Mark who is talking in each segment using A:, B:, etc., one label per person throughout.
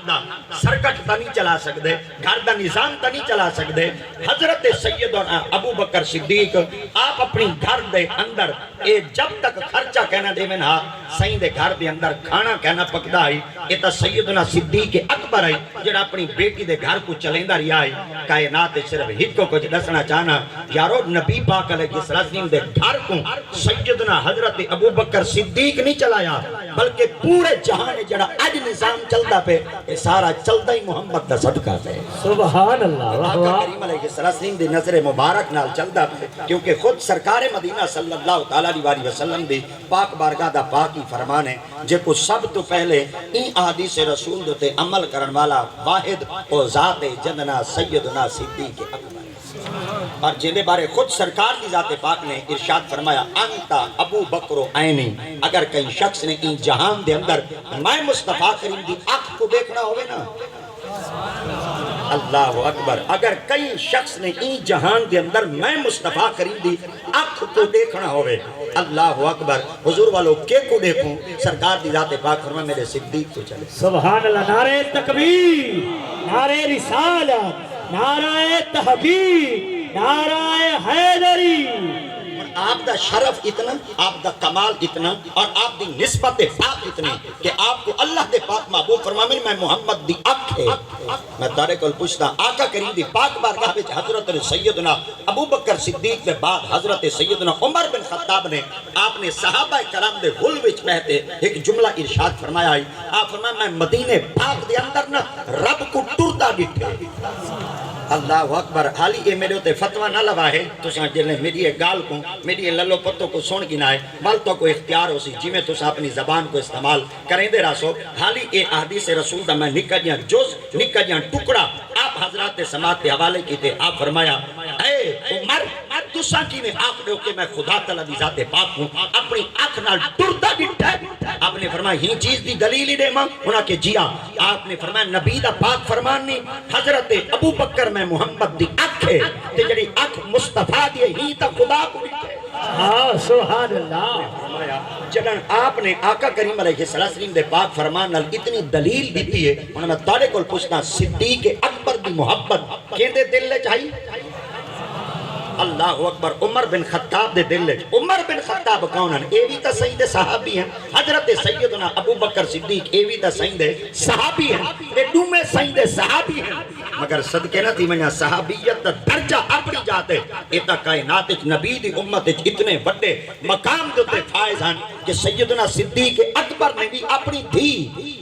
A: The circuit تا نہیں چلا سکدے، گھر دا نظام تا نہیں چلا سکدے۔ حضرت سیدنا ابو بکر صدیق آپ اپنی گھر دے اندر اے جب تک خرچہ کہنا دے میں نا سائیں دے گھر دے اندر کھانا کہنا پکدا آئی، اے تا سیدنا صدیق اکبر آئی جڑا اپنی بیٹی دے گھر کو چلیں دا رہا آئی۔ کائنات صرف ہی کو کچھ دسنا چاہنا یارو نبی پاک علیہ السلام دے گھر کو سیدنا حضرت ابو بکر صدیق نہیں چلایا، بلکہ پورے جہاں جڑا اج نظام چلدا پہ یہ سارا چلدا ہی محمد دا صدقہ پہ۔
B: سبحان اللہ۔
A: آقا کریم علیہ السلام دی نظر مبارک نال چلدا پہ، کیونکہ خود سرکار مدینہ صلی اللہ تعالی علیہ وسلم دی پاک بارگاہ دا پاکی فرمان ہے جے کو سب تو پہلے این احادیث رسول دے عمل کرن والا واحد او ذات جننا سیدنا صدیق اکبر، اور جن بارے خود سرکار کی ذات پاک نے ارشاد فرمایا انتا ابو بکر عینی، اگر کئی شخص نے این جہان دے اندر میں مصطفیٰ کریم دی آنکھ کو دیکھنا ہوئے نا، اللہ اکبر، اگر کئی شخص نے این جہان دے اندر میں مصطفیٰ کریم دی آنکھ کو دیکھنا ہوئے، اللہ اکبر، حضور والوں کے کو دیکھوں، سرکار دی ذات پاک فرمایا میرے صدیق کو چلے۔
B: سبحان اللہ۔ نعرہ تکبیر، نعرہ رسالت، نعرہ تحقیق، نعرہ حیدری۔
A: آپ دا شرف اتنا، آپ دا کمال اتنا، اور آپ دی نسبت پاک اتنی کہ آپ کو اللہ دے پاک محبوب فرمائے میں محمد دی اکھ ہے۔ میں تارے کل پوچھتا آقا کریم دی پاک بارگاہ وچ حضرت سیدنا ابو بکر صدیق دے بعد حضرت سیدنا عمر بن خطاب نے آپ نے صحابہ کرام دے غل وچ بہتے ایک جملہ ارشاد فرمایا ہے، آپ فرمایا میں مدینے پاک دے اندر نا رب کو ٹردا ڈٹھے۔ اللہ اکبر، حالی یہ میرے ہوتے فتوہ نہ لگا ہے تو ساں جلنے میری ایک گال کو میری للو پتوں کو سن گنا ہے مال تو کو اختیار ہو سی جی میں تو ساں اپنی زبان کو استعمال کریں دے راسو۔ حالی یہ احادیث رسول دا میں نکا جیاں جز نکا جیاں ٹکڑا آپ حضرات سماعت کے حوالے کی تھے۔ آپ فرمایا اے عمر تو ساں کی نے آنکھ دے کہ میں خدا تعالیٰ دی ذات پاک ہوں، اپنی آنکھ نال ٹردا ڈٹھا ہے۔ آپ نے فرمایا ہی چیز دی دلیل ہی دے ماں انہاں کے جیا۔ آپ نے فرمایا نبی دا پاک فرمان نہیں، حضرت ابو بکر میں محمد دی اکھ ہے تے جڑی اکھ مصطفیٰ دی ہی تا خدا کو ڈٹھے۔
B: سبحان اللہ۔
A: جنن آپ نے آقا کریم علیہ السلام دے پاک فرمان نال اتنی دلیل دیتی ہے، انہوں نے تارے کل پوچھنا صدیق اکبر دی محبت کیندے دل لے چاہی؟ اللہ اکبر، عمر بن خطاب دے دل لے عمر بن خطاب کون ہیں؟ اے بھی تا سید صحابی ہیں، حضرت سیدنا ابو بکر صدیق اے بھی تا سید صحابی ہیں، اے دومے سید صحابی ہیں، مگر صدقے نہ تھی منیا صحابیت دا درجہ اپنی جاتے ایتا کائنات نبی دی امت اتنے بڑے مقام دوتے فائز ہیں کہ سیدنا صدیق اکبر نے بھی اپنی دھی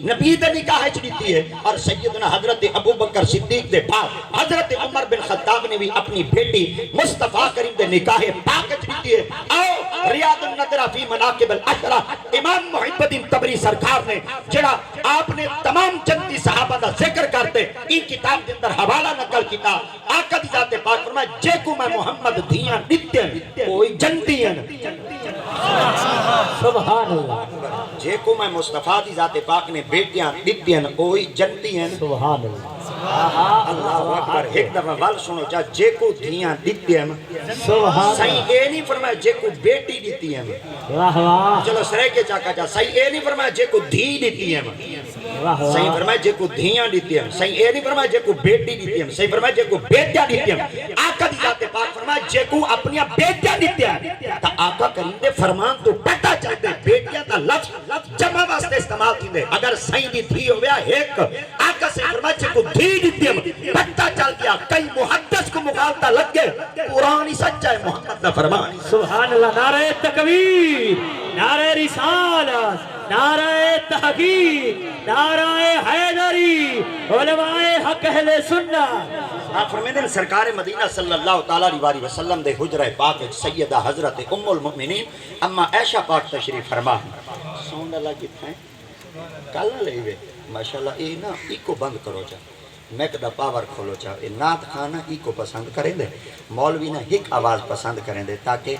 A: نبی دے نکاح چلیتی ہے، اور سیدنا حضرت ابو بکر صدیق دے پاک حضرت عمر بن خطاب نے بھی اپنی بیٹی مصطفیٰ کریم دے نکاح پاک چلیتی ہے۔ آؤ ریاض النظرہ فی مناقب العشرہ امام محب الدین طبری سرکار نے جڑا آپ نے تمام جنتی صحابہ دا ذکر کرتے ان کتاب دے اندر حوالہ نقل کیتا، آقا دی ذات پاک فرمایا جے کو میں محمد دیاں دیتے ہیں کوئی جنتی ہیں،
B: سبحان اللہ۔
A: جے کو میں مصطفیٰ دی ذات پاک نے بیٹیاں دیتی ہیں کوئی جنتی ہیں،
B: سبحان اللہ۔
A: اللہ اکبر۔ ایک دفعہ وال سنو چاہ جے کو دیاں دیتی ہیں،
B: سبحان
A: صحیح اے نہیں فرمایا جے کو بیٹی دیتی ہیں،
B: واہ واہ،
A: چلو سرے کے چاکا چاہ صحیح اے نہیں فرمایا جے کو دھی دیتی ہیں،
B: واہ
A: صحیح
B: واہ،
A: فرمایا جے کو دھیاں دیتی ہیں، صحیح اے نہیں فرمایا جے کو بیٹی دیتی ہیں، صحیح فرمایا جے کو بیٹیاں دیتی ہیں۔ آقا دی ذات پاک فرمایا جے کو اپنی بیٹیاں دیتی ہیں، تا آقا کریم دے فرمان تو پتہ چلتے بیٹیاں تا لفظ جمع واسطے استعمال کی دے، اگر صحیح دی تھی ہویا ایک آقا سے فرمایا جے کو دھی دیتی ہیں، پتہ چل گیا کئی محدث کو مغالطہ لگ گئے، قرآن ہی سچا ہے محمد دا فرمان۔
B: سبحان اللہ۔ نعرہ تکبیر، نعرہ رسالت، نعرہ تحقیق، نعرہ حیدری، علماء حق اہل سنت۔
A: آپ فرمائیں دیں سرکار مدینہ صلی اللہ تعالیٰ علیہ وسلم دے حجرہ پاک سیدہ حضرت ام المؤمنین اما عائشہ پاک تشریف فرما ہے۔ سون اللہ کتنا ہے کل لے ہوئے ماشاءاللہ اے نا ایکو بند کرو جا میک دا پاور کھولو چاہ، نات کھانا ایکو پسند کریں دے، مولوی نہ ہک آواز پسند کریں دے تاکہ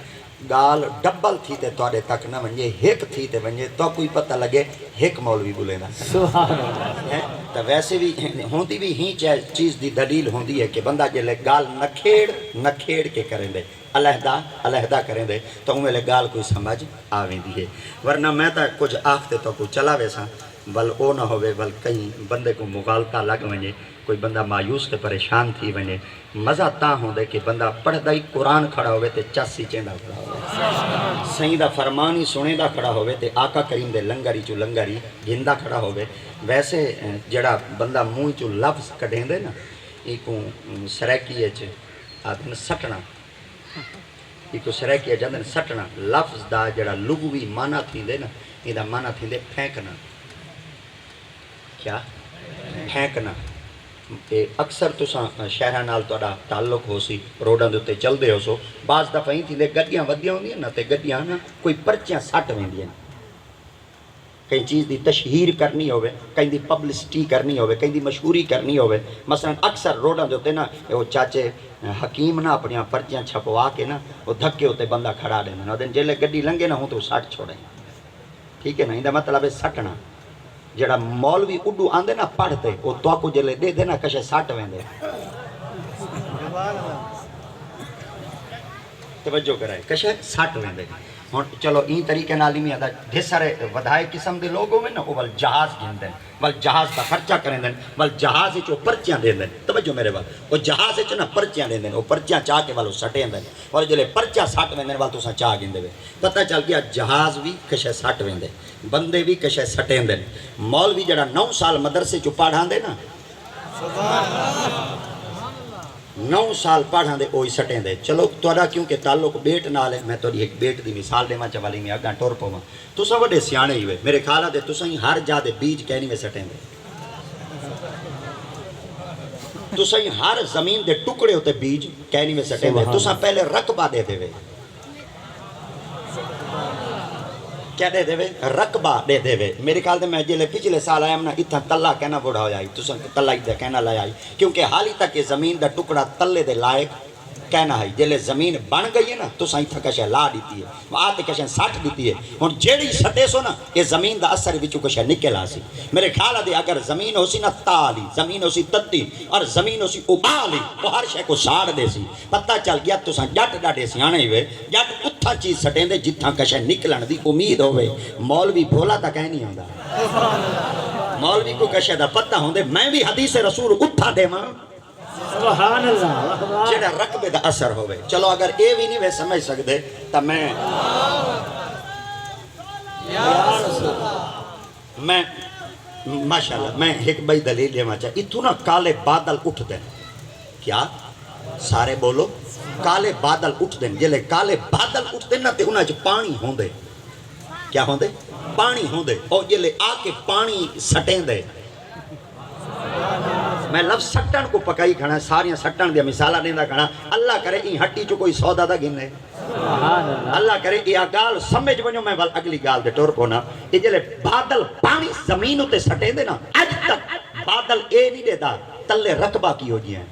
A: گال ڈبل تھی تے توڑے تک نہ ونجے، ہک تھی تے ونجے تو کوئی پتہ لگے ہک مولوی بولے نا۔
B: سبحان اللہ۔
A: تو ویسے بھی ہوندی بھی ہی چیز دی دلیل ہوندی ہے کہ بندہ جلے گال نہ کھیڑ کے کریں دے، علیحدہ کریں دے تو انہیں گال کوئی سمجھ آویں دی ہے، ورنہ میں تا کچھ آختے تو کوئی چلا ویسا بل او نہ ہوئے بل کہیں بندے کو مغالطہ لگ ونے کوئی بندہ مایوس کے پریشان تھی ونے مزہ تاں ہوندے کہ بندہ پڑھدا ہی قرآن کھڑا ہوئے تے چاسی چیندا کھڑا ہوئے سائیں دا فرمان ہی سنے دا کھڑا ہوئے تے آقا کریم دے لنگری چو لنگری گھندا کھڑا ہوئے ویسے جڑا بندہ منہ چو لفظ کڈھیں دے نا ایکو سریکیے چ آدن سٹنا ایکو سریکیے جاندن سٹنا لفظ دا جڑا لغوی معنی تھیندے نا یہ دا معنی تھیندے پھینکنا کیا پھینکنا اکثر تساں شہراں نال تہاڈا تعلق ہو سی روڈاں دے تے چلدے ہو سو بعض دفعہ ہی تھیندے گڈیاں ودیاں ہوندیاں نا تے گڈیاں نا کوئی پرچیاں سٹ ویندیاں کئی چیز دی تشہیر کرنی ہوئے کہیں دی پبلسٹی کرنی ہوئے کہیں دی مشہوری کرنی ہوئے مثلا اکثر روڈاں دے تے نا وہ چاچے حکیم نا اپنیاں پرچیاں چھپوا کے نا وہ دھکے ہوتے بندہ کھڑا دینا نا جیلے گڈی لنگے نا ہوں تو سٹ چھوڑیں ٹھیک ہے نا یہ مطلب ہے سٹنا جڑا مولوی اڈو آندے نا پڑھتے وہ تو کو جلے دے دینا کشے سٹ ویندے توجہ کرائے کشے سٹ ویندے ہن چلو این طریقے نال ہی آدا ڈھیر سارے ودھائے قسم دے لوگ ہوئے نا وہ ول جہاز گھندے ول جہاز دا خرچہ کریندے ول جہاز وچ پرچیاں دیندے توجہ میرے وال وہ جہاز وچ نا پرچیاں دیندے وہ پرچیاں چا کے والو سٹیندے اور جلے پرچا سٹ ویندے ول تساں چا گھندے وے پتہ چل گیا جہاز بھی کشے سٹ ویندے بندے بھی کشے سٹیندے مولوی جڑا 9 سال مدرسے چ پڑھاندے نا 9 سال پڑھاں دے اوہی سٹیں دے چلو تہاڈا کیونکہ تعلق بیٹ نال ہے میں تہاڈی ایک بیٹ دی مثال دیواں چوالی میں اگاں ٹر پواں تساں وڈے سیانے ہی ہوئے میرے خیال ہے تساں ہی ہر جا دے بیج کہنی میں سٹیں دے تساں ہی ہر زمین دے ٹکڑے ہوتے بیج کہنی میں سٹیں دے تساں پہلے رقبہ دے دے وے کیا دے دے وے رقبہ دے دے وے میرے خیال دے میں جلے پچھلے سال آیا ہم نا اتنا تلہ کہنا بڑھا ہو جائی تساں تلہ ہی دے کہنا لائے آئی کیونکہ حالی تک یہ زمین دا ٹکڑا تلے دے لائق کہنا ہے جلے زمین بن گئی ہے نا تساں ہی تھا کشے لا دیتی ہے آتے کشے سٹ دیتی ہے ہن جیڑی سٹے سو نا یہ زمین دا اثر وچوں کشے نکل آسی میرے خیال دے اگر زمین ہو سی نا تالی زمین ہو سی تتی اور زمین ہو سی ابالی وہ ہر شے کو ساڑ دے سی پتہ چل گیا تساں جٹ ڈاڈے سیانے ہوئے جٹ اتھا چیز سٹیں دے جتھاں کشے نکلن دی امید ہوئے مولوی بھولا تا کہیں نہیں ہوندا مولوی کو کشے دا پتہ ہوندے میں بھی حدیث رسول اتھا دے ماں
B: سبحان اللہ
A: جڑا رقبے دا اثر ہوئے چلو اگر اے بھی نہیں وے سمجھ سکدے تا میں ماشاءاللہ میں ایک بھائی دلیل دیواں چاہے اتھو نا کالے بادل اٹھ دیں کیا سارے بولو کالے بادل اٹھ دیں جلے کالے بادل اٹھ دیں نا تے انہاں چ پانی ہوندے کیا ہوندے پانی ہوندے اور جلے آ کے پانی سٹیں دے میں لفظ سٹن کو پکائی کھڑا ساریاں سٹن دیا مثالہ دیندہ کھڑا اللہ کرے این ہٹی چو کوئی سودا دا گھن لے اللہ کرے یہ گال سمجھ ونجو میں وال اگلی گال دے ٹور کو نا یہ جلے بادل پانی زمینوں تے سٹیں دے نا اج تک بادل اے نہیں دے دا تلے رقبہ کی ہو جی ہیں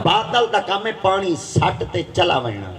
A: بادل دا کام ہے پانی سٹ تے چلا وینا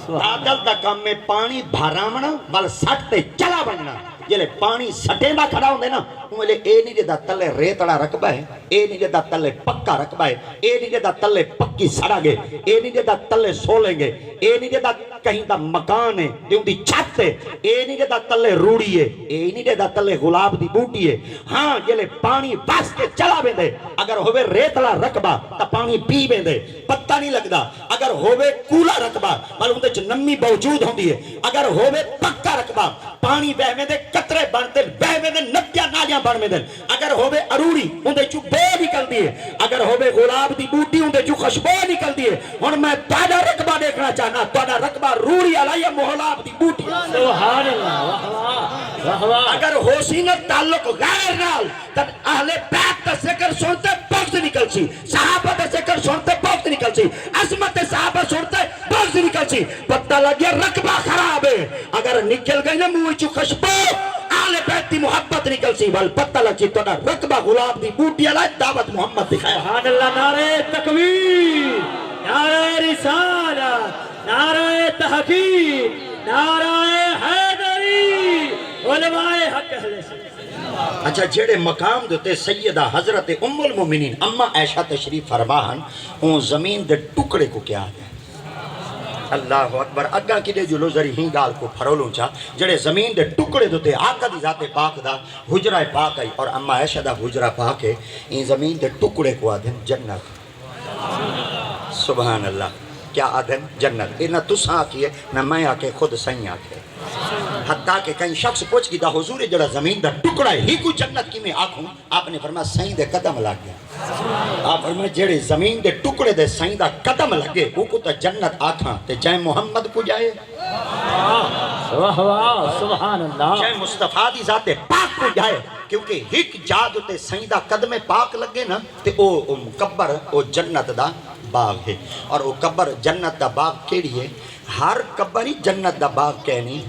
A: بادل دا کام ہے پانی بھراونا وال سٹ تے چلا وینا جلے پانی سٹیں دا کھڑا ہوندے نا ملے اے نہیں جدا تلے ریتڑا رقبہ ہے اے نہیں جدا تلے پکا رقبہ ہے اے نہیں جدا تلے پکی سڑا گے اے نہیں جدا تلے سولیں گے اے نہیں جدا کہیں دا مکان ہے دیوں دی چھت ہے اے نہیں جدا تلے روڑی ہے اے نہیں جدا تلے غلاب دی بوٹی ہے ہاں جلے پانی واسطے چلا بیندے اگر ہوئے ریتڑا رقبہ تا پانی پی بیندے پتہ نہیں لگدا اگر ہوئے کولا رقبہ معلوم دے چ نمی موجود ہوندی ہے اگر ہوئے پکا رقبہ پانی بہ میں دے قطرے بنتے بہ میں دے نبیاں نالیاں بن میں دے اگر ہوئے اروڑی اندے چو بے نکل دیئے اگر ہوئے غلاب دی بوٹی اندے چو خشبو نکل دیئے اور میں تاڑا رقبہ دیکھنا چاہنا تاڑا رقبہ روڑی علیہ محلاب دی بوٹی
B: سبحان اللہ
A: اگر ہو سی نہ تعلق غیر نال تب اہل بیت تا ذکر سنتے بغض نکل سی صحابہ تا ذکر سنتے بغض نکل سی عظمت صحابہ سنتے بغض نکل سی پتہ لگیا رقبہ خراب ہے اگر نکل گئی نا موئی چو خشبو اہل بیت دی محبت نکل سی بل پتہ لگ سی تو رقبہ غلاب دی بوٹی علیہ دعوت محمد دکھایا
B: سبحان اللہ نعرہ تکبیر نعرہ رسالت نعرہ تحقیق نعرہ حیدری علماء حق اہل سنت
A: اچھا جیڑے مقام دیتے سیدہ حضرت ام المومنین اما عائشہ تشریف فرماہن اون زمین دے ٹکڑے کو کیا ہے اللہ اکبر اگا کدے جلو ذری ہی گال کو پھرولوں چا جڑے زمین دے ٹکڑے دوتے آقا دی ذات پاک دا حجرہ پاک ہے اور اما عائشہ دا حجرہ پاک ہے این زمین دے ٹکڑے کو آدھن جنت سبحان اللہ کیا آدھن جنت نہ تساں آکھیے نہ میں آکے خود سائیں آکھے حتیٰ کہ کہیں شخص پوچھ کی دا حضور جڑا زمین دا ٹکڑا ہے ہی کو جنت کی میں آکھوں آپ نے فرمایا سائیں دے قدم لگ گیا آپ فرمایا جڑے زمین دے ٹکڑے دے سائیں دا قدم لگے وہ کو تا جنت آکھاں تے جائے محمد کو جائے
B: سبحان اللہ
A: جائے مصطفیٰ دی ذات پاک کو جائے کیونکہ ہک جاد تے سائیں دا قدم پاک لگے نا تے او مکبر او جنت دا باغ ہے اور وہ قبر جنت دا باغ کیڑی ہے ہر قبر ہی جنت دا باغ کہنی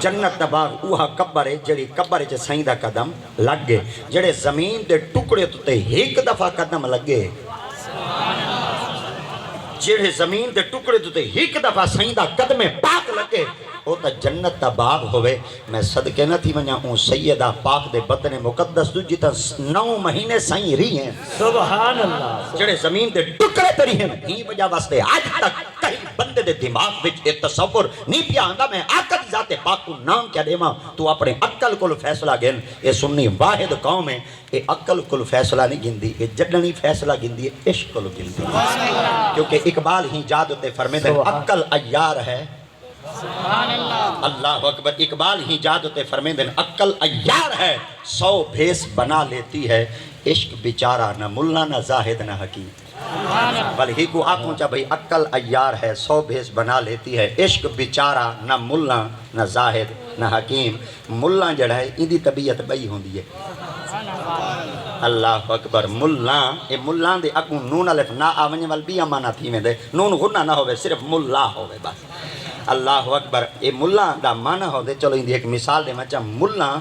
A: جنت دا باغ اوہا قبر ہے جڑی قبر ہے سائیں دا قدم لگ گئے جڑے زمین دے ٹکڑے تو تے ایک دفعہ قدم لگے جڑے زمین دے ٹکڑے تو تے ایک دفعہ سائیں دا قدم پاک لگے وہ تا جنت دا باغ ہوئے میں صدقے نہ تھی ونیا اون سیدہ پاک دے بدن مقدس تو جتا 9 مہینے سائیں رہی ہیں
B: سبحان اللہ
A: جڑے زمین دے ٹکڑے تری ہیں ہی وجہ واسطے آج تک کہیں بندے دے دماغ وچ ایک تصور نہیں پیا آندا میں آقا دی ذات پاک کو نام کیا دیواں تو اپنے عقل کول فیصلہ گن یہ سنی واحد قوم ہے یہ عقل کول فیصلہ نہیں گندی یہ جڈنی فیصلہ گندی ہے عشق کول گندی کیونکہ اقبال ہی جاد تے فرمیندے عقل عیار ہے اللہ اکبر اقبال ہی جاد تے فرمیندے عقل عیار ہے 100 بھیس بنا لیتی ہے عشق بیچارہ نہ ملا نہ زاہد نہ حکیم بلہی کو آنکھوں چاہ بھئی عقل عیار ہے 100 بھیس بنا لیتی ہے عشق بیچارہ نہ ملا نہ زاہد نہ حکیم ملا جڑا ہے ان دی طبیعت بئی ہوندی ہے اللہ اکبر ملان اے ملان دے اکوں نون الف نا آونی وال بھی امانا تھی میں دے نون غنہ نہ ہوئے صرف ملا ہوئے بس اللہ اکبر اے ملان دا مانا ہو دے چلو ان دی ایک مثال دے مچا ملان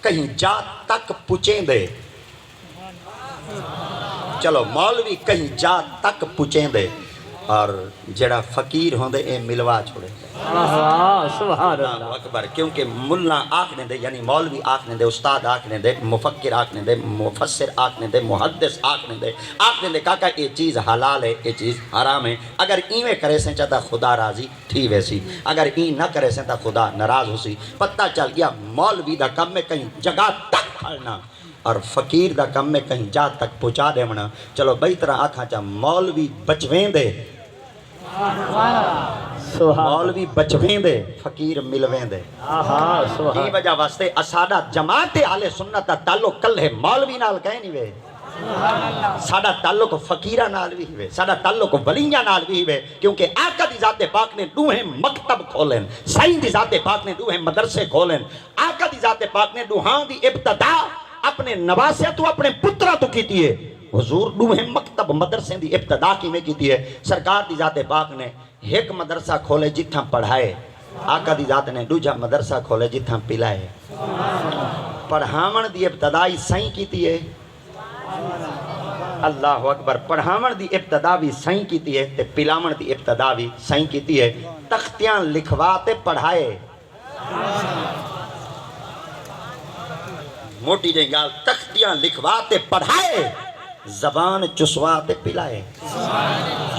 A: کہیں جا تک پچیں دے چلو مولوی کہیں جا تک پچیں دے اور جڑا فقیر ہوں دے اے ملوا چھوڑے
B: سبحان
A: اللہ اکبر کیونکہ ملا آکھنے دے یعنی مولوی آکھنے دے استاد آکھنے دے مفکر آکھنے دے مفسر آکھنے دے محدث آکھنے دے کاکا یہ چیز حلال ہے یہ چیز حرام ہے اگر ایویں کرے سیں چاہتا خدا راضی تھی ویسی اگر این نہ کرے سیں تا خدا ناراض ہو سی پتہ چل گیا مولوی دا کم میں کہیں جگہ تک کھڑنا اور فقیر دا کم میں کہیں جا تک پہنچا دے منا چلو بئی طرح آکھاں چاہ مولوی بچویں دے مولوی بچویں دے فقیر ملویں دے یہ وجہ واسطے اسادہ جماعت اہل سنت دا تعلق کل ہے مولوی نال کہیں نہیں وے ساڈا تعلق فقیرہ نال بھی ہوئے ساڈا تعلق ولیاں نال بھی ہوئے کیونکہ آقا دی ذات پاک نے دوہیں مکتب کھولیں سائیں دی ذات پاک نے دوہیں مدرسے کھولیں آقا دی ذات پاک نے دوہاں دی ابتدا اپنے نواسے تو اپنے پترہ تو کیتی ہے حضور دوہیں مکتب مدرسے دی ابتدا کی میں کیتی ہے سرکار دی ذات پاک نے ایک مدرسہ کھولے جتھاں پڑھائے آقا دی ذات نے دوجہ مدرسہ کھولے جتھاں پلائے پڑھاون دی ابتدائی سائیں کیتی ہے اللہ اکبر پڑھاون دی ابتدا بھی سائیں کیتی ہے تے پلاون دی ابتدا بھی سائیں کیتی ہے تختیاں لکھواتے پڑھائے موٹی جائیں گال تختیاں لکھواتے پڑھائے زبان چسواتے پلائے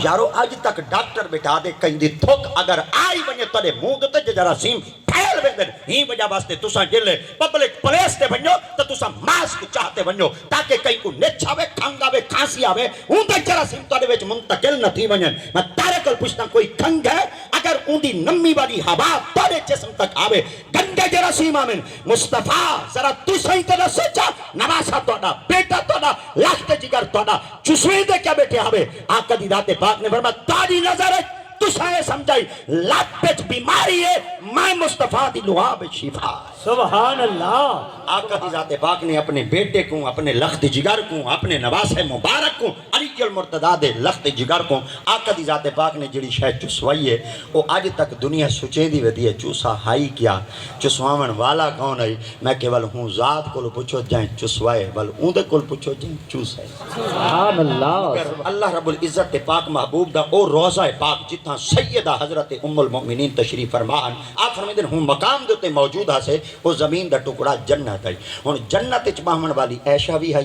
A: یارو آج تک ڈاکٹر بٹھا دے کہیں دی تھوک اگر آئی بنیے تلے مونگ تے جراثیم پھیل بندن ہی وجہ واسطے تساں جلے پبلک پلیس تے بنیو تو تساں ماسک چاہتے بنیو تاکہ کہیں کو نچ آوے کھنگ آوے کھانسی آوے ان تے جراثیم تلے وچ منتقل نہ تھی بنن میں تارے کل پوچھتا کوئی کھنگ ہے اگر ان دی نمی والی ہوا تارے جسم تک آوے گندے جراثیم آمن مصطفیٰ ذرا تساں تے نہ سوچا نواسا توڑا بیٹا توڑا لخت جگر توڑا چسویں دے کیا بیٹھے آوے آقا دی ذات پاک نے فرمایا تاری نظر ہے تسائے سمجھائی لاپچ بیماری ہے میں مصطفیٰ دی لعاب شفا
B: سبحان اللہ
A: آقا دی ذات پاک نے اپنے بیٹے کو اپنے لخت جگر کو اپنے نواس مبارک کو علی المرتضیٰ دے لخت جگر کو آقا دی ذات پاک نے جڑی شاید چسوائی ہے وہ آج تک دنیا سچے دی ودی ہے چوسا ہائی کیا چسواون والا کون ہے میں کیول ہوں ذات کو پوچھو جائیں چسوائے بل اون دے کول پوچھو جائیں چوسائے
B: سبحان اللہ
A: اللہ رب العزت پاک محبوب دا او روضہ پاک جتنا سیدہ حضرت ام المؤمنین تشریف فرمان آپ فرمیدن ہوں مقام دیتے موجود سے وہ زمین دا ٹکڑا جنت ہے ہوں جنت اچ باہمن والی عائشہ بھی ہے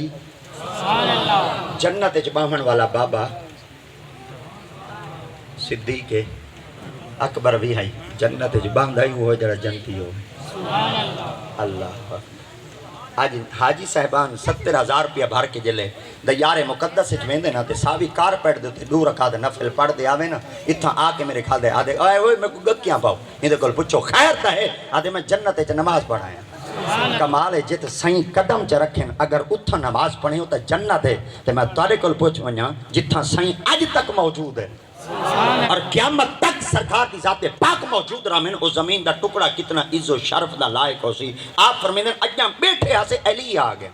A: جنت اچ باہمن والا بابا صدیق اکبر بھی ہے جنت وچ باندا ہی وہ جڑا جنتی ہو اللہ آج حاجی صاحبان 70,000 روپیہ بھر کے جلے دیار مقدس وچ ویندے نا تے ساوی کارپیٹ دے تے 2 رکعت نفل پڑھ دے آوے نا اتھاں آ کے میرے کھال دے آدے اوئے اوئے میں کو گکیاں پاؤ ایندے کول پوچھو خیر تا ہے آدے میں جنت وچ نماز پڑھایا کمال ہے جت سائیں قدم چ رکھن اگر اتھاں نماز پڑھیو تے جنت ہے تے میں تارے کول پوچھ ونجاں جتھاں سائیں اج تک موجود ہے اور قیامت تک سرکار کی ذات پاک موجود رہا میں او زمین دا ٹکڑا کتنا عز و شرف دا لائق ہو سی آپ فرمیدیں اجاں بیٹھے ہاسے علی آ گئے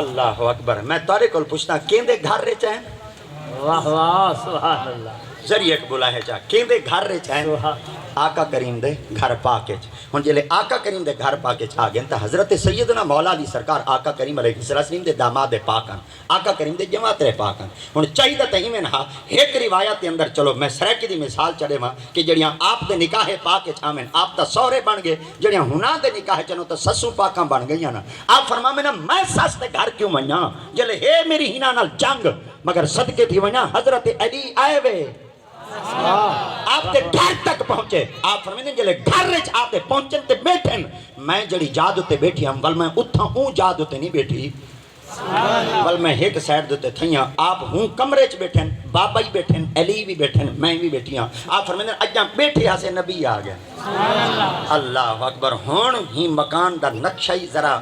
A: اللہ اکبر میں تارے کول پوچھتا کیندے گھر رہ چاہیں
B: واہ واہ سبحان اللہ
A: ذریعہ قبولہ ہے چاہ کیندے گھر رہ چاہیں آقا کریم دے گھر پاکج ہن جلے آقا کریم دے گھر پاکج آ گئے تا حضرت سیدنا مولا علی سرکار آقا کریم علیہ السلام دے داماد پاکن آقا کریم دے جماعت رہ پاکن ہن چاہیے تے ایویں نہ ایک روایت دے اندر چلو میں سرکی دی مثال چڑے وا کہ جڑیاں آپ دے نکاح پاک آمن آپ دا سورے بن گئے جڑیاں ہنا دے نکاح چنو تے سسو پاکاں بن گئیاں نا آپ فرماویں نا میں سس تے گھر کیوں ونجاں جلے ہے میری ہنا نال جنگ مگر صدقے تھی ونجاں حضرت علی آئے وے آپ کے گھر تک پہنچے آپ فرمیدیں جلے گھر رچ آتے پہنچن تے بیٹھن میں جڑی جاد تے بیٹھی ہم ول میں اتھاں اون جاد تے نہیں بیٹھی ول میں ایک سائڈ دیتے تھیاں آپ ہوں کمرے چ بیٹھن بابا ہی بیٹھن علی بھی بیٹھن میں بھی بیٹھی ہاں آپ فرمیدیں اجاں بیٹھے ہاں سے نبی آ گیا اللہ اکبر ہون ہی مکان دا نقشہ ہی ذرا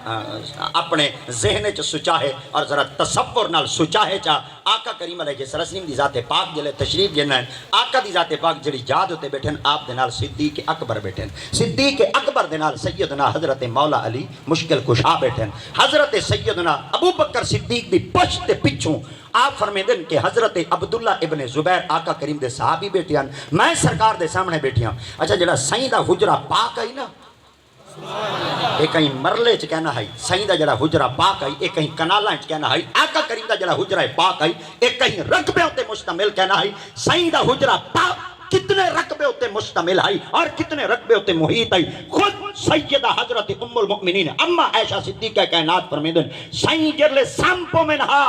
A: اپنے ذہن چ سچا ہے اور ذرا تصور نال سچا ہے چاہ آقا کریم علیہ السلام دی ذات پاک جلے تشریف جنہ ہیں آقا دی ذات پاک جڑی جاد ہوتے بیٹھن آپ دے نال صدیق اکبر بیٹھن صدیق اکبر دے نال سیدنا حضرت مولا علی مشکل کشا بیٹھن حضرت سیدنا ابو بکر صدیق دی پشت پچھوں آپ فرمیدن کہ حضرت عبداللہ ابن زبیر آقا کریم دے صحابی بیٹھیاں میں سرکار دے سامنے بیٹھیاں اچھا جڑا سائیں دا حجرہ پاک آئی نا ایک کہیں مرلے چ کہنا ہے سائیں دا جڑا حجرہ پاک آئی ایک کہیں کنالاں چ کہنا ہے آقا کریم دا جڑا حجرہ پاک آئی ایک کہیں رقبے ہوتے مشتمل کہنا ہے سائیں دا حجرہ پاک کتنے رقبے ہوتے مشتمل ہے اور کتنے رقبے ہوتے محیط ہے خود سیدہ حضرت ام المؤمنین اما عائشہ صدیقہ کائنات فرمیدن سائیں جرلے سامپو میں نہا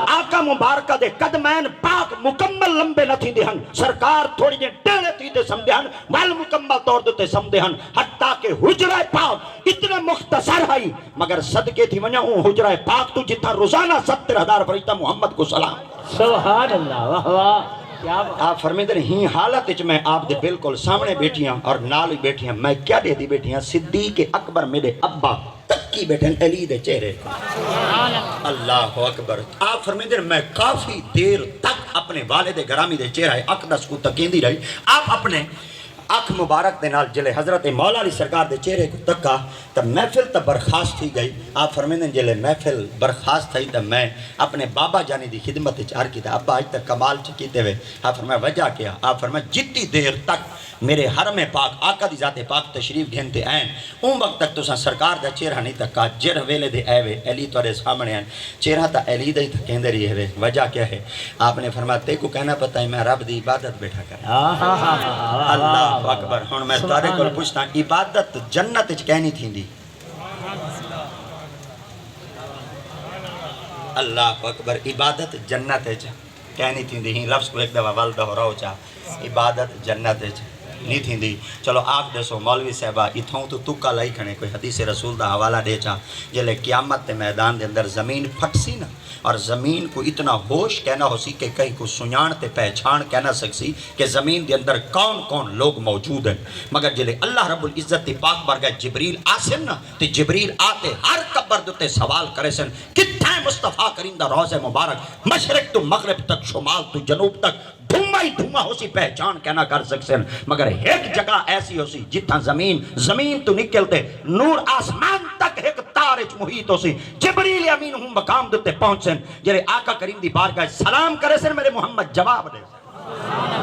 A: آقا مبارکہ دے قدمین پاک مکمل لمبے نہ تھی دہن سرکار تھوڑی جے ٹیڑے تھی دے سمدہن وال مکمل طور دیتے سمدہن حتیٰ کہ حجرہ پاک اتنا مختصر ہے مگر صدقے تھی ونیا ہوں حجرہ پاک تو جتنا روزانہ 70,000 فرشتہ محمد کو سلام
B: سبحان اللہ واہ واہ
A: آپ فرمیدن ہی حالت اچ میں آپ دے بالکل سامنے بیٹھیاں اور نال بیٹھیاں میں کیا دے دی بیٹھیاں صدیق اکبر میرے ابا تکی بیٹھن علی دے چہرے اللہ اکبر آپ فرمیدن میں کافی دیر تک اپنے والد گرامی دے چہرہ اقدس کو تکیندی رہی آپ اپنے آنکھ مبارک دے نال جلے حضرت مولا علی سرکار دے چہرے کو تکا تب محفل تب برخاست تھی گئی آپ فرمیدن جلے محفل برخاست تھی تب میں اپنے بابا جانی دی خدمت چار کی تھا ابا آج تک کمال چکیتے ہوئے آپ فرمایا وجہ کیا آپ فرمایا جتنی دیر تک میرے حرم پاک آقا دی ذات پاک تشریف گھنتے آئیں اون وقت تک تو سرکار دا چہرہ نہیں تکا جر ویلے دے آئے علی توڑے سامنے آئیں چہرہ تا علی دے تک کہندے رہی ہے وجہ کیا ہے آپ نے فرمایا تے کو کہنا پتہ ہے میں رب دی عبادت بیٹھا کر اللہ اکبر ہن میں تارے کو پوچھتا عبادت جنت وچ کہنی تھیندی اللہ اکبر عبادت جنت وچ کہنی تھیندی ہی لفظ کو ایک دفعہ ول دہراؤ چا عبادت جنت وچ نہیں تھیندی چلو آپ دسو مولوی صاحبہ اتھوں تو تکا لائی کھنے کوئی حدیث رسول دا حوالہ دے چا جلے قیامت تے میدان دے اندر زمین پھٹ سی نا اور زمین کو اتنا ہوش کہنا ہو سی کہ کہیں کو سنیان تے پہچان کہنا سکسی کہ زمین دے اندر کون کون لوگ موجود ہیں مگر جلے اللہ رب العزت تے پاک بارگاہ جبریل آسن نا تے جبریل آتے ہر قبر دوتے سوال کرے سن کتھائیں مصطفیٰ کریم دا روز مبارک مشرق تو مغرب تک شمال تو جنوب تک دھومائی دھوما ہو سی پہچان کہنا کر سکسن مگر ایک جگہ ایسی ہو سی جتنا زمین تو نکلتے نور آسمان تک ایک تارج محیط ہو سی جبریل امین ہوں مقام دیتے پہنچن جلے آقا کریم دی بارگاہ سلام کرے سن میرے محمد جواب دے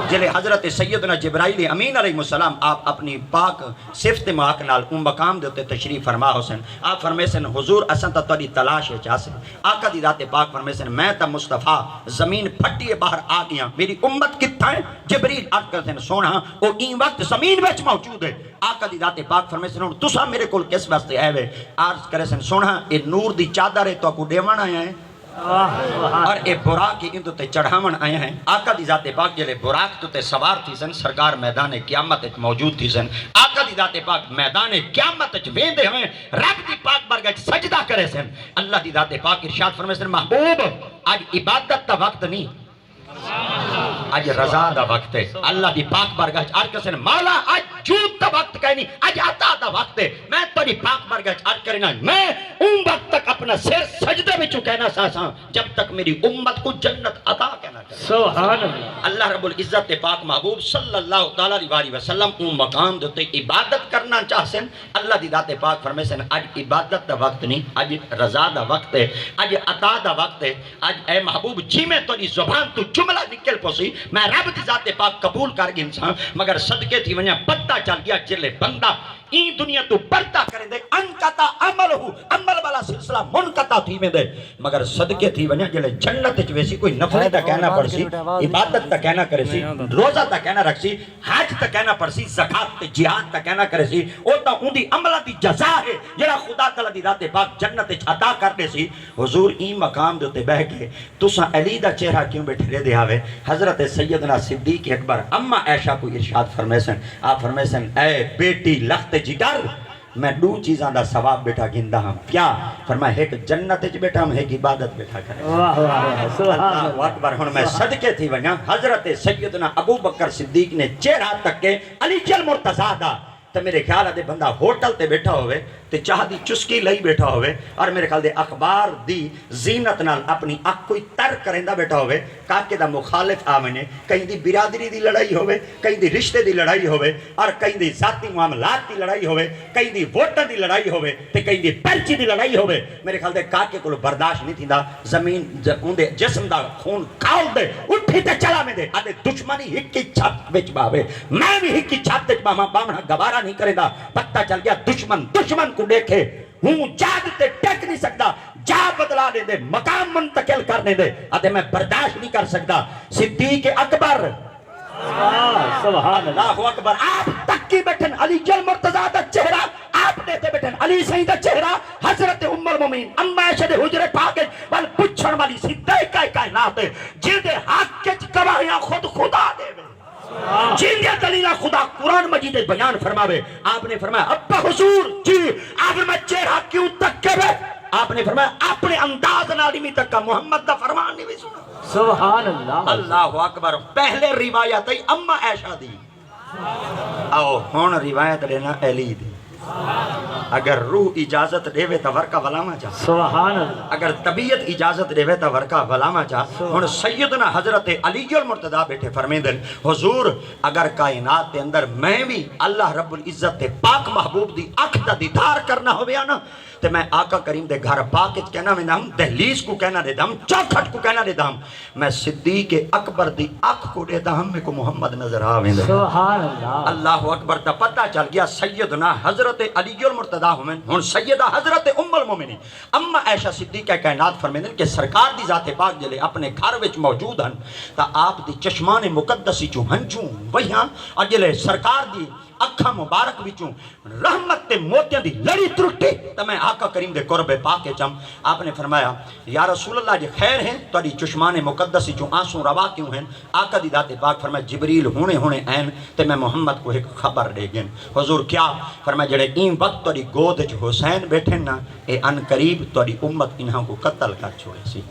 A: جلے حضرت سیدنا جبرائیل امین علیہ السلام آپ اپنی پاک صفت محاق نال ان مقام دیتے تشریف فرما حسن آپ فرمے سن حضور اسن تا توڑی تلاش ہے چاسن آقا دی ذات پاک فرمے سن میں تا مصطفیٰ زمین پھٹیے باہر آ گیا میری امت کتا ہے جبریل آج کر سن سونا وہ این وقت زمین ویچ موجود ہے آقا دی ذات پاک فرمے سن تسا میرے کول کس واسطے آئے ہوئے عرض کرے سن سونا اے نور دی چادر ہے تو کو دیوان آیا ہے اور اے براق کی اندو تے چڑھاون آئے ہیں آقا دی ذات پاک جلے براق تو تے سوار تھی سن سرکار میدان قیامت موجود تھی سن آقا دی ذات پاک میدان قیامت ویندے ہوئے رب دی پاک بارگاہ سجدہ کرے سن اللہ دی ذات پاک ارشاد فرمائے سن محبوب آج عبادت تا وقت نہیں آج رضا دا وقت ہے اللہ دی پاک بارگاہ عرض کرے مولا آج جود دا وقت کہنی آج عطا دا وقت ہے میں تیری پاک بارگاہ عرض کرنا میں ان وقت تک اپنا سر سجدے میں کہنا ساساں جب تک میری امت کو جنت عطا کہنا چاہتا
B: سبحان اللہ
A: اللہ رب العزت پاک محبوب صلی اللہ تعالیٰ علیہ وسلم ان مقام دوتے عبادت کرنا چاہسن اللہ دی ذات پاک فرمے سن آج عبادت دا وقت نہیں آج رضا دا وقت ہے آج عطا دا وقت ہے آج اے محبوب جی میں تو زبان تو جملہ نکل پوسی میں رب دی ذات پاک قبول کر گی انسان مگر صدقے تھی ونیا پتہ چل گیا جلے بندہ این دنیا تو برتا کریں دے انکتا عمل ہو عمل والا سلسلہ منکتا تھی میں دے مگر صدقے تھی ونیا جلے جنت ویسی کوئی نفلے تا کہنا پڑ سی عبادت تا کہنا کرے سی روزہ تا کہنا رکھ سی حج تا کہنا پڑ سی زکاة تے جہاد تا کہنا کرے سی او تا ان دی عملہ دی جزا ہے جڑا خدا تعالیٰ دی ذات پاک جنت عطا کر دے سی حضور این مقام دوتے بہ کے تساں علی دا چہرہ کیوں بیٹھے رہ دے آوے حضرت سیدنا صدیق اکبر اما عائشہ کو ارشاد فرمیسن آپ فرمیسن اے بیٹی لخت جگر میں دو چیزاں دا ثواب بیٹھا گندہ ہم کیا فرمائے ایک جنت چ بیٹھا ہم ایک عبادت بیٹھا کریں اللہ اکبر ہن میں صدقے تھی ونیا حضرت سیدنا ابو بکر صدیق نے چہرہ تک کے علی جل مرتضیٰ دا تو میرے خیال ہے بندہ ہوٹل تے بیٹھا ہوئے تے چاہ دی چسکی لئی بیٹھا ہوئے اور میرے خیال دے اخبار دی زینت نال اپنی اک کوئی تر کرندہ بیٹھا ہوئے کاکے دا مخالف آمنے کہیں دی برادری دی لڑائی ہوئے کہیں دی رشتے دی لڑائی ہوئے اور کہیں دی ذاتی معاملات دی لڑائی ہوئے کہیں دی ووٹر دی لڑائی ہوئے تے کہیں دی پرچی دی لڑائی ہوئے میرے خیال دے کاکے کو برداشت نہیں تھی دا زمین دے جسم دا خون کھاؤ دے اٹھی تے چلا میں دے آدھے دشمنی ہکی چھت وچ باوے میں بھی ہکی چھت وچ باونا گوارا نہیں کرے دا پتہ چل گیا دشمن کو دیکھے ہوں جاگتے ٹیک نہیں سکتا جا بدلا دے دے مقام منتقل کرنے دے آدھے میں برداشت نہیں کر سکتا صدیق اکبر
B: سبحان
A: اللہ اکبر آپ تک کی بیٹھن علی جل مرتضیٰ دا چہرہ آپ نے تے بیٹھن علی سہی دا چہرہ حضرت ام المومنین اما عائشہ دے حجرے پاکے بل پچھڑ والی صدیقہ کائنات ہے جن دے حق کے گواہیاں خود خدا دے جن دے دلیلہ خدا قرآن مجید بیان فرماوے آپ نے فرمایا ابا حضور جی آپ نے چہرہ کیوں تک کے بے آپ نے فرمایا اپنے انداز نالمی تک کا محمد دا فرمان نہیں بھی سنا
B: سبحان اللہ
A: اللہ اکبر پہلے روایت ہے اما عائشہ دی آؤ ہون روایت لینا علی دی اگر روح اجازت دے تو ورکا ولاما چاہ
B: سبحان اللہ
A: اگر طبیعت اجازت دے تو ورکا ولاما چاہ ہن سیدنا حضرت علی المرتضیٰ بیٹھے فرمیدن حضور اگر کائنات کے اندر میں بھی اللہ رب العزت پاک محبوب دی اکھ دا دیدار کرنا ہوئے نا تو میں آقا کریم دے گھر پاکت کہنا میں نام دہلیز کو کہنا دے دام چوکھٹ کو کہنا دے دام میں صدیق اکبر دی اکھ کو دے دام میں کو محمد نظر آویں دے
B: سبحان اللہ
A: اللہ اکبر تا پتہ چل گیا سیدنا حضرت علی المرتضیٰ ہوئے ہن سیدہ حضرت ام المومنین اما عائشہ صدیقہ کائنات فرمیدن کہ سرکار دی ذات پاک جلے اپنے گھر وچ موجود ہیں تا آپ دی چشمان مقدسی چوں ہنچوں وہاں اور جلے سرکار دی اکھا مبارک بچوں رحمت تے موتیاں دی لڑی ترٹی تو میں آقا کریم دے قرب پاک چم آپ نے فرمایا یا رسول اللہ جی خیر ہیں تو دی چشمان مقدسی چوں آنسوں روا کیوں ہیں آقا دی ذات پاک فرمایا جبریل ہونے این تے میں محمد کو ایک خبر دے گن حضور کیا فرمایا جڑے این وقت تو دی گود جو حسین بیٹھے نا اے ان قریب تو دی امت انہاں کو قتل کر چھوڑے سی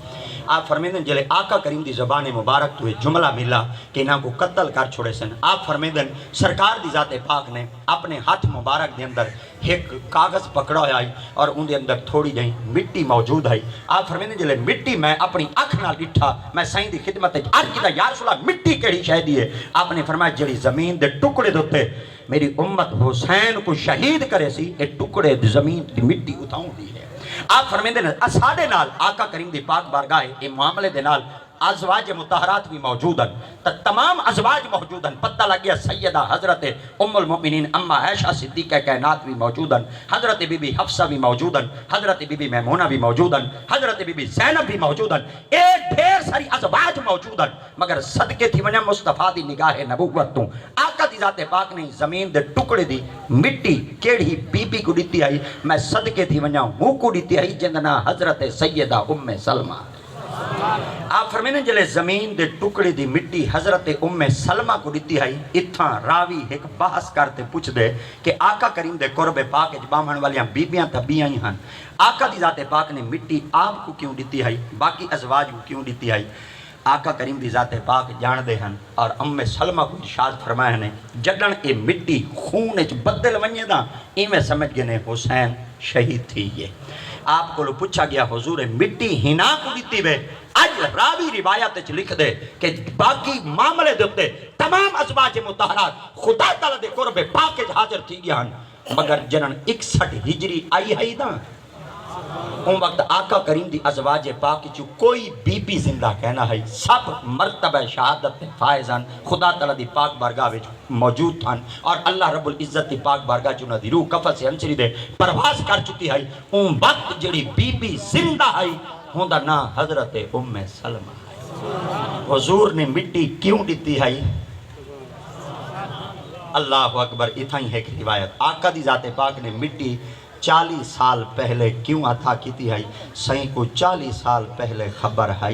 A: آپ فرمیدن جلے آقا کریم دی زبان مبارک تو جملہ ملا کہ انہاں کو قتل کر چھوڑے سن آپ فرمیدن سرکار دی ذات پاک نے اپنے ہاتھ مبارک دے اندر ایک کاغذ پکڑا آئی اور ان دے اندر تھوڑی جائیں مٹی موجود آئی آپ فرمیدن جلے مٹی میں اپنی اکھ نہ لٹھا میں سائیں دی خدمت عرض کیتا یا رسول اللہ مٹی کیڑی شے دی ہے آپ نے فرمایا جڑی زمین دے ٹکڑے دوتے میری امت حسین کو شہید کرے سی اے ٹکڑے زمین دی مٹی اتاؤں دی ہے آپ فرمیندے نے اساڑے نال آقا کریم دی پاک بارگاہ اے معاملے دے نال ازواج مطہرات بھی موجود ہیں تمام ازواج موجود ہیں پتہ لگ گیا سیدہ حضرت ام المؤمنین اما عائشہ صدیقہ کائنات بھی موجود ہیں حضرت بی بی حفصہ بھی موجود ہیں حضرت بی بی میمونہ بھی موجود ہیں حضرت بی بی زینب بھی موجود ہیں ایک ڈھیر ساری ازواج موجود ہیں مگر صدقے تھی ونیا مصطفیٰ دی نگاہ نبوت تو آقا دی ذات پاک نے زمین دے ٹکڑے دی مٹی کیڑی بی بی کو دیتی آئی میں صدقے تھی ونیا ہوں کو دیتی آئی جندنا حضرت سیدہ ام سلمہ آپ فرمینے جلے زمین دے ٹکڑے دی مٹی حضرت ام سلمہ کو دیتی ہے اتھاں راوی ایک بحث کرتے پوچھ دے کہ آقا کریم دے قرب پاک جبامن والیاں بیبیاں تبیاں ہی ہیں آقا دی ذات پاک نے مٹی آپ کو کیوں دیتی ہے باقی ازواج کو کیوں دیتی ہے آقا کریم دی ذات پاک جان دے ہیں اور ام سلمہ کو ارشاد فرمایا نے جڈن اے مٹی خون اچ بدل ونجے دا ایویں سمجھ گئے نے حسین شہید تھی یہ آپ کو پوچھا گیا حضور مٹی ہنا کو دیتی بے آج راوی روایت اچ لکھ دے کہ باقی معاملے دیتے تمام ازواج مطہرات خدا تعالیٰ دے قرب پاک اچ حاضر تھی گیا ہیں مگر جنن 61 ہجری آئی ہے دا ان وقت آقا کریم دی ازواج پاک چو کوئی بی بی زندہ کہنا ہے سب مرتبہ شہادت فائزان خدا تعالیٰ دی پاک بارگاہ وچ موجود تھان اور اللہ رب العزت دی پاک بارگاہ چو دی روح کفر سے انسری دے پرواز کر چکی ہے ان وقت جڑی بی بی زندہ ہے ہوندہ نا حضرت ام سلمہ ہے حضور نے مٹی کیوں دیتی ہے اللہ اکبر اتھائی ہے کہ روایت آقا دی ذات پاک نے مٹی 40 سال پہلے کیوں عطا کیتی ہے سہیں کو 40 سال پہلے خبر ہے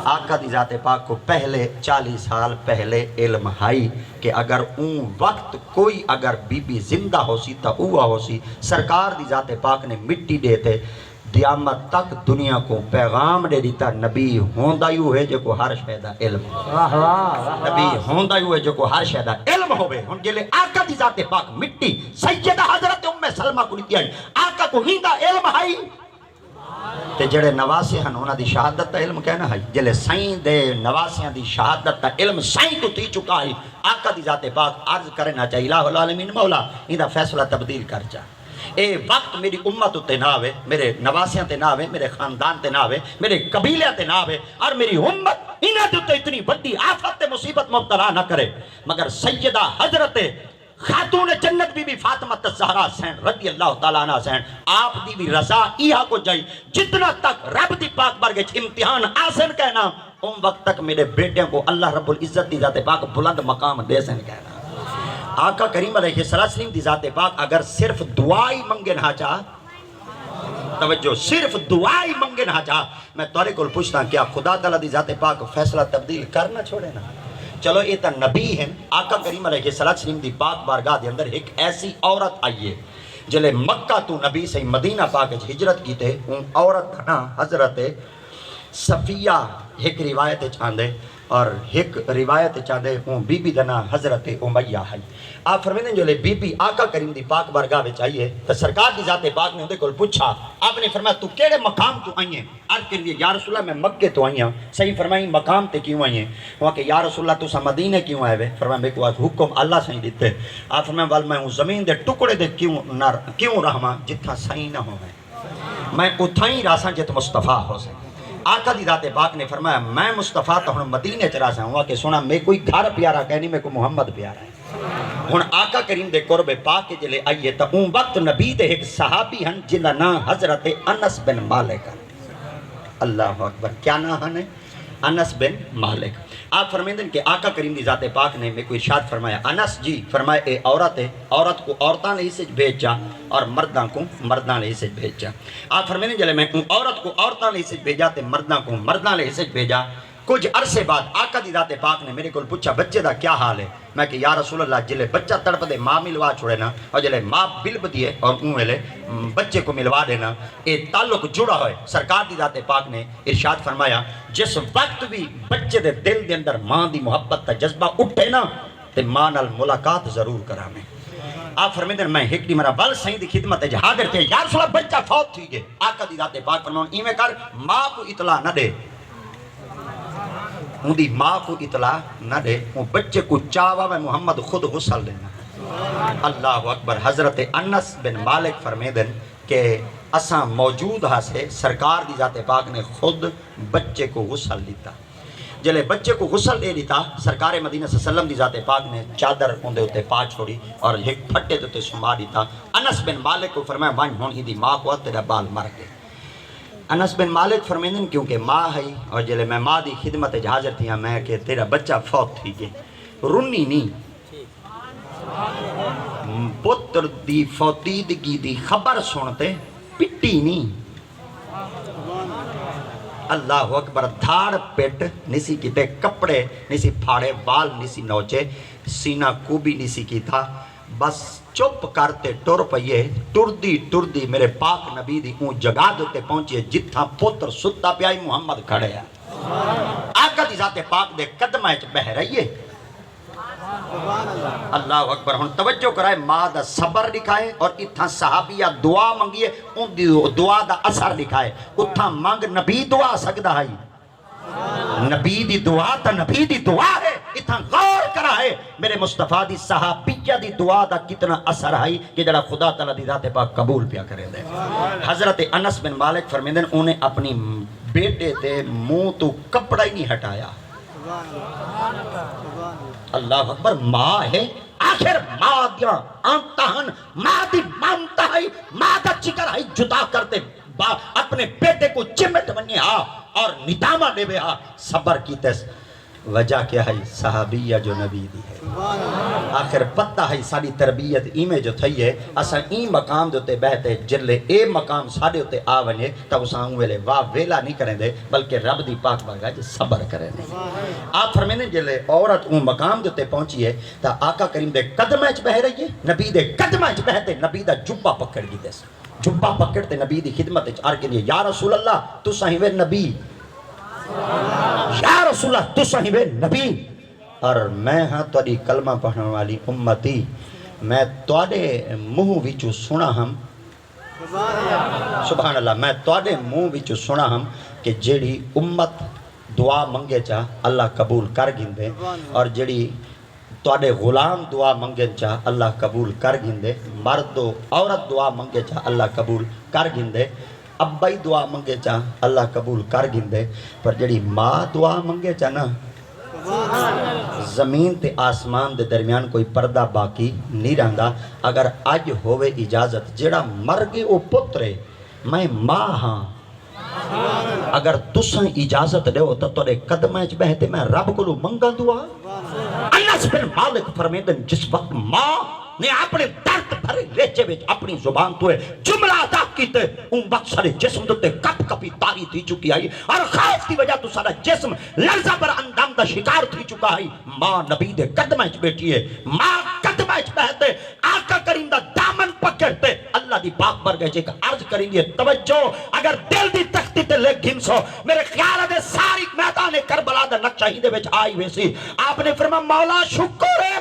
A: آقا دی ذات پاک کو پہلے 40 سال پہلے علم ہے کہ اگر اون وقت کوئی اگر بی بی زندہ ہو سی تا ہوا ہو سی سرکار دی ذات پاک نے مٹی دیتے قیامت تک دنیا کو پیغام دے دیتا نبی ہوندہ یوں ہے جو کو ہر شہدہ علم نبی ہوندہ یوں ہے جو کو ہر شہدہ علم ہوئے ہن جلے آقا دی ذات پاک مٹی سیدہ حضرت ام سلمہ کو دیتی ہے آقا کو ہندہ علم ہے تے جڑے نواسے ہیں انہاں دی شہادت تا علم کہنا ہے جلے سائیں دے نواسیاں دی شہادت تا علم سائیں کو تھی چکا ہے آقا دی ذات پاک عرض کرنا چاہیے الہ العالمین مولا اندہ فیصلہ تبدیل کر جا اے وقت میری امت تے نہ آوے میرے نواسیاں تے نہ آوے میرے خاندان تے نہ آوے میرے قبیلے تے نہ آوے اور میری امت انہاں تے اتنی بڑی آفت تے مصیبت مبتلا نہ کرے مگر سیدہ حضرت خاتون جنت بی بی فاطمہ الزہرا حسین رضی اللہ تعالیٰ عنہ حسین آپ دی بھی رضا ایہا کو جائی جتنا تک رب دی پاک برگچ امتحان آسن کہنا ان وقت تک میرے بیٹیاں کو اللہ رب العزت دی ذات پاک بلند مقام دے سن کہنا آقا کریم علیہ السلام دی ذات پاک اگر صرف دعائی منگن ہا چاہ توجہ صرف دعائی منگن ہا چاہ میں تورے کو پوچھتا کیا خدا تعالیٰ دی ذات پاک فیصلہ تبدیل کرنا چھوڑے نا چلو یہ تا نبی ہیں آقا کریم علیہ السلام دی پاک بارگاہ دے اندر ایک ایسی عورت آئیے جلے مکہ تو نبی سے مدینہ پاک ہجرت کی تے ان عورت نا حضرت صفیہ ایک روایت چاندے اور ایک روایت چاندے اون بی بی دنا حضرت امیہ ہے آپ فرمیدیں جو لے بی بی آقا کریم دی پاک بارگاہ میں چاہیے تو سرکار دی ذات پاک نے اندھے کل پوچھا آپ نے فرمایا تو کیڑے مقام تو آئیں عرض کے لیے یا رسول اللہ میں مکہ تو آئیں صحیح فرمائیں مقام تے کیوں آئیں وہاں کہ یا رسول اللہ تو سا مدینہ کیوں آئے ہوئے فرمایا میں کو آج حکم اللہ صحیح دیتے آپ فرمایا وال میں زمین دے ٹکڑے دے کیوں رہما جتھا صحیح نہ ہو میں اتھائیں راساں جت مصطفیٰ ہو سکے آقا دی ذات پاک نے فرمایا میں مصطفیٰ تو ہن مدینے چرا سا ہوا کہ سونا میں کوئی گھر پیارا کہنی میں کو محمد پیارا ہے ہن آقا کریم دے قرب پاک کے جلے آئیے تا اون وقت نبی دے ایک صحابی ہن جنہ نا حضرت انس بن مالک اللہ اکبر کیا نا ہن انس بن مالک آپ فرمیدن کہ آقا کریم دی ذات پاک نے میں کوئی ارشاد فرمایا انس جی فرمائے اے عورت ہے عورت کو عورتاں نے اسے بھیج جا اور مرداں کو مرداں نے اسے بھیج جا آپ فرمیدن جلے میں عورت کو عورتاں نے اسے بھیجا تے مرداں کو مرداں نے اسے بھیجا کچھ عرصے بعد آقا دی ذات پاک نے میرے کو پوچھا بچے دا کیا حال ہے میں کہ یا رسول اللہ جلے بچہ تڑپ دے ماں ملوا چھوڑے نا اور جلے ماں بلب دیے اور اونویلے بچے کو ملوا دینا اے تعلق جڑا ہوئے سرکار دی ذات پاک نے ارشاد فرمایا جس وقت بھی بچے دے دل دے اندر ماں دی محبت تا جذبہ اٹھے نا تے ماں نال ملاقات ضرور کرا میں آپ فرمیدن میں ہکڑی مرا بل سائیں دی خدمت ہے حاضر تھے یا رسول اللہ بچہ فوت تھی گئے آقا دی ذات پاک فرماؤں ایویں کر ماں کو اطلاع نہ دے ان دی ماں کو اطلاع نہ دے وہ بچے کو چاہوا میں محمد خود غسل دینا اللہ اکبر حضرت انس بن مالک فرمیدن کہ اساں موجود ہاں سے سرکار دی ذات پاک نے خود بچے کو غسل دیتا جلے بچے کو غسل دے دیتا سرکار مدینہ صلی اللہ علیہ وسلم دی ذات پاک نے چادر اندے ہوتے پا چھوڑی اور ایک پھٹے ہوتے سما دیتا انس بن مالک کو فرمایا وائن ہون ہی دی ماں کو تیرا بال مر گئے انس بن مالک فرمیدن کیونکہ ماں ہے اور جلے میں ماں دی خدمت حاضر تھی میں کہ تیرا بچہ فوت تھی گئے رنی نہیں پتر دی فوتیدگی دی خبر سنتے پٹی نہیں اللہ اکبر دھاڑ پیٹ نسی کیتے کپڑے نسی پھاڑے وال نسی نوچے سینہ کوبی نسی کی تھا بس چپ کرتے ٹر پئیے ٹردی میرے پاک نبی دی اون جگہ دوتے پہنچیے جتھا پتر ستا پیائی محمد کھڑے ہیں آقا دی ذات پاک دے قدمہ اچ بہ رہیے اللہ اکبر ہن توجہ کرائے ماں دا صبر لکھائے اور اتھا صحابیہ دعا منگیے ان دی دعا دا اثر لکھائے اتھا منگ نبی دعا سکدا ہے نبی دی دعا تا نبی دی دعا ہے اتھا غور کرائے میرے مصطفیٰ دی صحابیہ دی دعا دا کتنا اثر ہے کہ جڑا خدا تعالیٰ دی ذات پاک قبول پیا کرے دے حضرت انس بن مالک فرمیندن انہیں اپنی بیٹے تے منہ تو کپڑا ہی نہیں ہٹایا اللہ اکبر ماں ہے آخر ماں دیا آنتہن ماں دی مانتا ہے ماں دا چکر ہے جدا کرتے اپنے بیٹے کو چمٹ بنی ہاں اور ندامہ دے بے ہاں صبر کی تیس وجہ کیا ہے صحابیہ جو نبی دی ہے آخر پتہ ہے ساری تربیت ایمیں جو تھی ہے اسا این مقام دوتے بہتے جلے اے مقام سارے ہوتے آونے تا اسا ویلے واہ ویلا نہیں کریں دے بلکہ رب دی پاک باگا جو صبر کریں دے آپ فرمینے جلے عورت اون مقام دوتے پہنچی ہے تا آقا کریم دے قدمہ اچ بہ رہی ہے نبی دے قدمہ اچ بہتے نبی دا جبہ پکڑ گی دے جبہ پکڑتے نبی دی خدمت اچ آر کے لیے یا رسول اللہ تو صحیح نبی یا رسول اللہ تو صحیح نبی اور میں ہاں توڑی کلمہ پڑھنے والی امتی میں توڑے منہ وچو سنا ہم سبحان اللہ میں توڑے منہ وچو سنا ہم کہ جیڑی امت دعا منگے چاہ اللہ قبول کر گندے اور جیڑی توڑے غلام دعا منگے چاہ اللہ قبول کر گندے مرد و عورت دعا منگے چاہ اللہ قبول کر گندے ابائی دعا منگے چاہ اللہ قبول کر گندے پر جڑی ماں دعا منگے چاہ نا زمین تے آسمان دے درمیان کوئی پردہ باقی نہیں رہندا اگر آج ہوئے اجازت جڑا مر گئے او پترے میں ماں ہاں اگر تساں اجازت دے ہو تو توڑے قدمہ اچ بہتے میں رب کو لو منگا دعا انس بن مالک فرمیدن جس وقت ماں نے اپنے درد بھرے لیچے وچ اپنی زبان تو جملہ ادا کیتے ان وقت سارے جسم دوتے کپ کپی تاری تھی چکی آئی اور خوف کی وجہ تو سارا جسم لرزہ پر اندام دا شکار تھی چکا ہے ماں نبی دے قدمہ اچ بیٹھی ہے ماں قدمہ اچ بہتے آقا کریم دا دامن پکڑتے اللہ دی پاک بر گئے کہ عرض کریں گے توجہ اگر دل دی تختی تے لے گھنسو میرے خیال دے ساری میدان کربلا دا نقشہ ہی دے وچ آئی ویسی آپ نے فرمایا مولا شکر ہے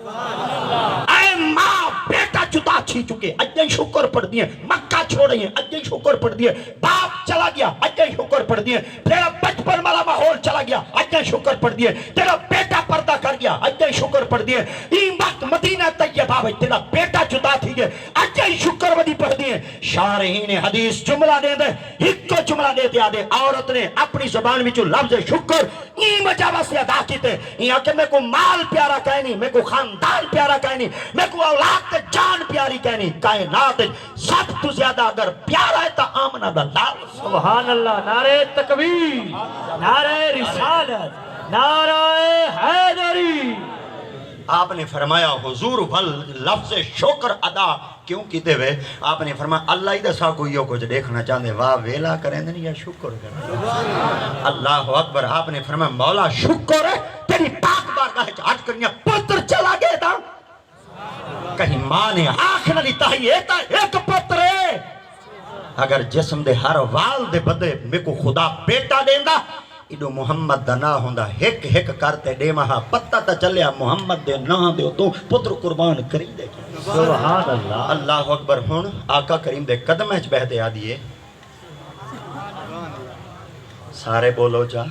A: اے ماں بیٹا جدا چھی چکے اجائی شکر پڑھ دیئے مکہ چھوڑ رہی ہیں اجائی شکر پڑھ دیئے باپ چلا گیا اجائی شکر پڑھ دیئے تیرا بچپن والا ماحول چلا گیا اجائی شکر پڑھ دیئے تیرا بیٹا پردہ کر گیا اجائی شکر پڑھ دیئے این وقت مدینہ طیبہ میں تیرا بیٹا جدا تھی گئے اجائی شکر ودی پڑھ دیئے شارحین حدیث جملہ دے دے ایک کو جملہ دے دیا دے عورت نے اپنی زبان میں جو لفظ شکر این وجہ سے ادا کیتے یہاں کہ میں کو مال پیارا کہنی میں کو خاندان پیارا کہنی میں کو اولاد تے جان پیاری کہنی کائنات سب تو زیادہ اگر پیارا ہے تا آمنہ دا لال
B: سبحان اللہ نعرہ تکبیر نعرہ رسالت نعرہ حیدری
A: آپ نے فرمایا حضور ول لفظ شکر ادا کیوں کیتے ہوئے آپ نے فرمایا اللہ ہی دسا کوئی یو کچھ دیکھنا چاہتے واہ ویلا کریں دیں یا شکر کریں اللہ اکبر آپ نے فرمایا مولا شکر ہے تیری پاک بارگاہ چاہت کرنیا پتر چلا گئے تھا کہیں ماں نے آنکھ نہ لیتا ہی ایک پتر ہے اگر جسم دے ہر وال دے بدے میں کو خدا بیٹا دیندہ ایڈو محمد دا نا ہوندہ ہک ہک کرتے دے مہا پتہ تا چلیا محمد دے نا دے تو پتر قربان کری دے
B: سبحان اللہ
A: اللہ اکبر ہون آقا کریم دے قدم اچ بہتے آدیے سارے بولو جا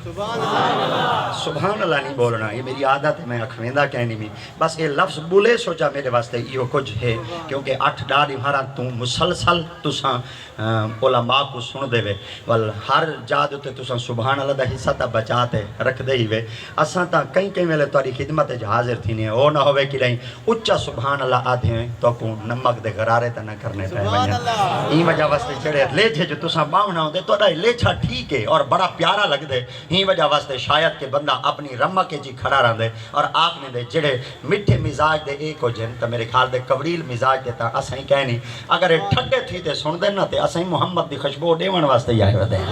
A: سبحان اللہ نہیں بولنا یہ میری عادت ہے میں اکھویندہ کہنی بھی بس یہ لفظ بولے سوچا میرے واسطے یہ کچھ ہے کیونکہ 8 ڈاڑی ہمارا تم مسلسل تساں علماء کو سن دے وے ول ہر جا دوتے تساں سبحان اللہ دا حصہ تا بچاتے رکھ دے ہی وے اساں تا کئی کئی ویلے تاری خدمت حاضر تھی نہیں او نہ ہوئے کہ نہیں اچھا سبحان اللہ آدھے ہیں تو کو نمک دے غرارے تا نہ کرنے پہ بنیا این وجہ واسطے چڑے لے جو تساں باؤنا ہوں دے تو دا لے چھا ٹھیک ہے اور بڑا پیارا لگ دے ہی وجہ واسطے شاید کہ بندہ اپنی رمک کے جی کھڑا رہن دے اور آکھنے دے جڑے میٹھے مزاج دے ایک ہو جن تو میرے خیال دے کوریل مزاج دے تا اسیں کہنی اگر یہ ٹھڈے تھی تے سن دے نا تے اسیں محمد دی خوشبو دیون واسطے ہی آئے ودے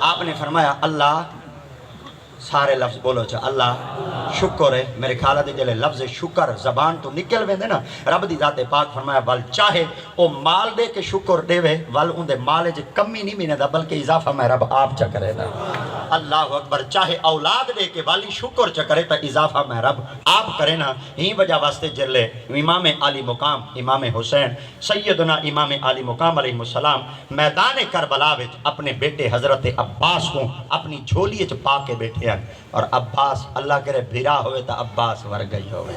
A: آپ نے فرمایا اللہ سارے لفظ بولو چا اللہ شکر ہے میرے خیال دے جلے لفظ شکر زبان تو نکل ویندے نا رب دی ذات پاک فرمایا ول چاہے او مال دے کے شکر دے وے ول ان دے مال وچ کمی نہیں مینے دا بلکہ اضافہ میں رب آپ چا کرے دا اللہ اکبر چاہے اولاد دے کے والی شکر چا کرے تا اضافہ میں رب آپ کرے نا ہی وجہ واسطے جلے امام علی مقام امام حسین سیدنا امام علی مقام علیہ السلام میدان کربلا وچ اپنے بیٹے حضرت عباس کو اپنی جھولی وچ پا کے بیٹھے اور عباس اللہ کرے بھیرا ہوئے تا عباس ور گئی ہوئے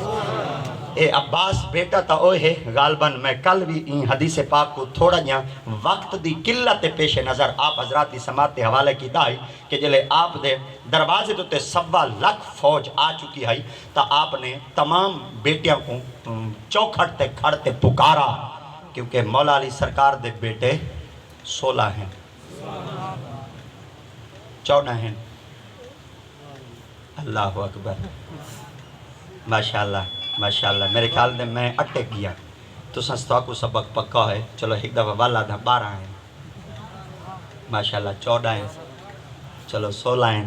A: اے عباس بیٹا تا اوہ ہے غالباً میں کل بھی ان حدیث پاک کو تھوڑا جہاں وقت دی قلت پیش نظر آپ حضرات دی سماعت تے حوالے کی دائی کہ جلے آپ دے دروازے تو تے 1.25 لاکھ فوج آ چکی ہے تا آپ نے تمام بیٹیاں کو چوکھٹ تے کھڑتے پکارا کیونکہ مولا علی سرکار دے بیٹے 16 ہیں 14 ہیں اللہ اکبر ماشاءاللہ میرے خیال دے میں اٹک گیا تو سنستوا کو سبق پکا ہے چلو ایک دفعہ والا تھا 12 ہیں ماشاءاللہ 14 ہیں چلو 16 ہیں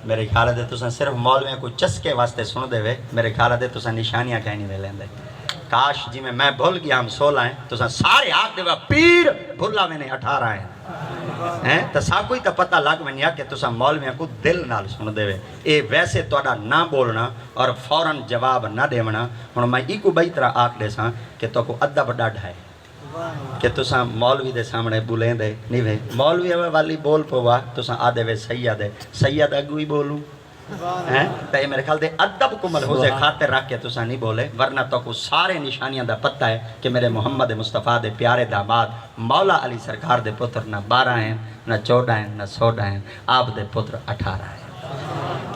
A: میرے خیال دے تو سن صرف مولویاں کو چسکے واسطے سن دے وے میرے خیال دے تو سن نشانیاں کہنی دے لیندے کاش جی میں بھول گیا ہم 16 ہیں تو سن سارے آگ دے وہ پیر بھولا میں نے 18 ہیں تو ساکوئی تا پتہ لگ میں نہیں کہ تسا مولویاں کو دل نال سن دے وے اے ویسے توڑا نہ بولنا اور فوراں جواب نہ دیونا ہن میں ایکو بئی طرح آکھ دے ساں کہ تو کو ادب ڈاڈھا ہے کہ تسا مولوی دے سامنے بولیں دے نہیں وے مولوی والی بول پوا تسا آدھے وے سید اگوی بولوں تے میرے خیال دے ادب کو ملحوظ خاطر رکھ کے تسا نہیں بولے ورنہ تو کو سارے نشانیاں دا پتہ ہے کہ میرے محمد مصطفیٰ دے پیارے داماد مولا علی سرکار دے پتر نہ 12 ہیں نہ 14 ہیں نہ 16 ہیں آپ دے پتر 18 ہیں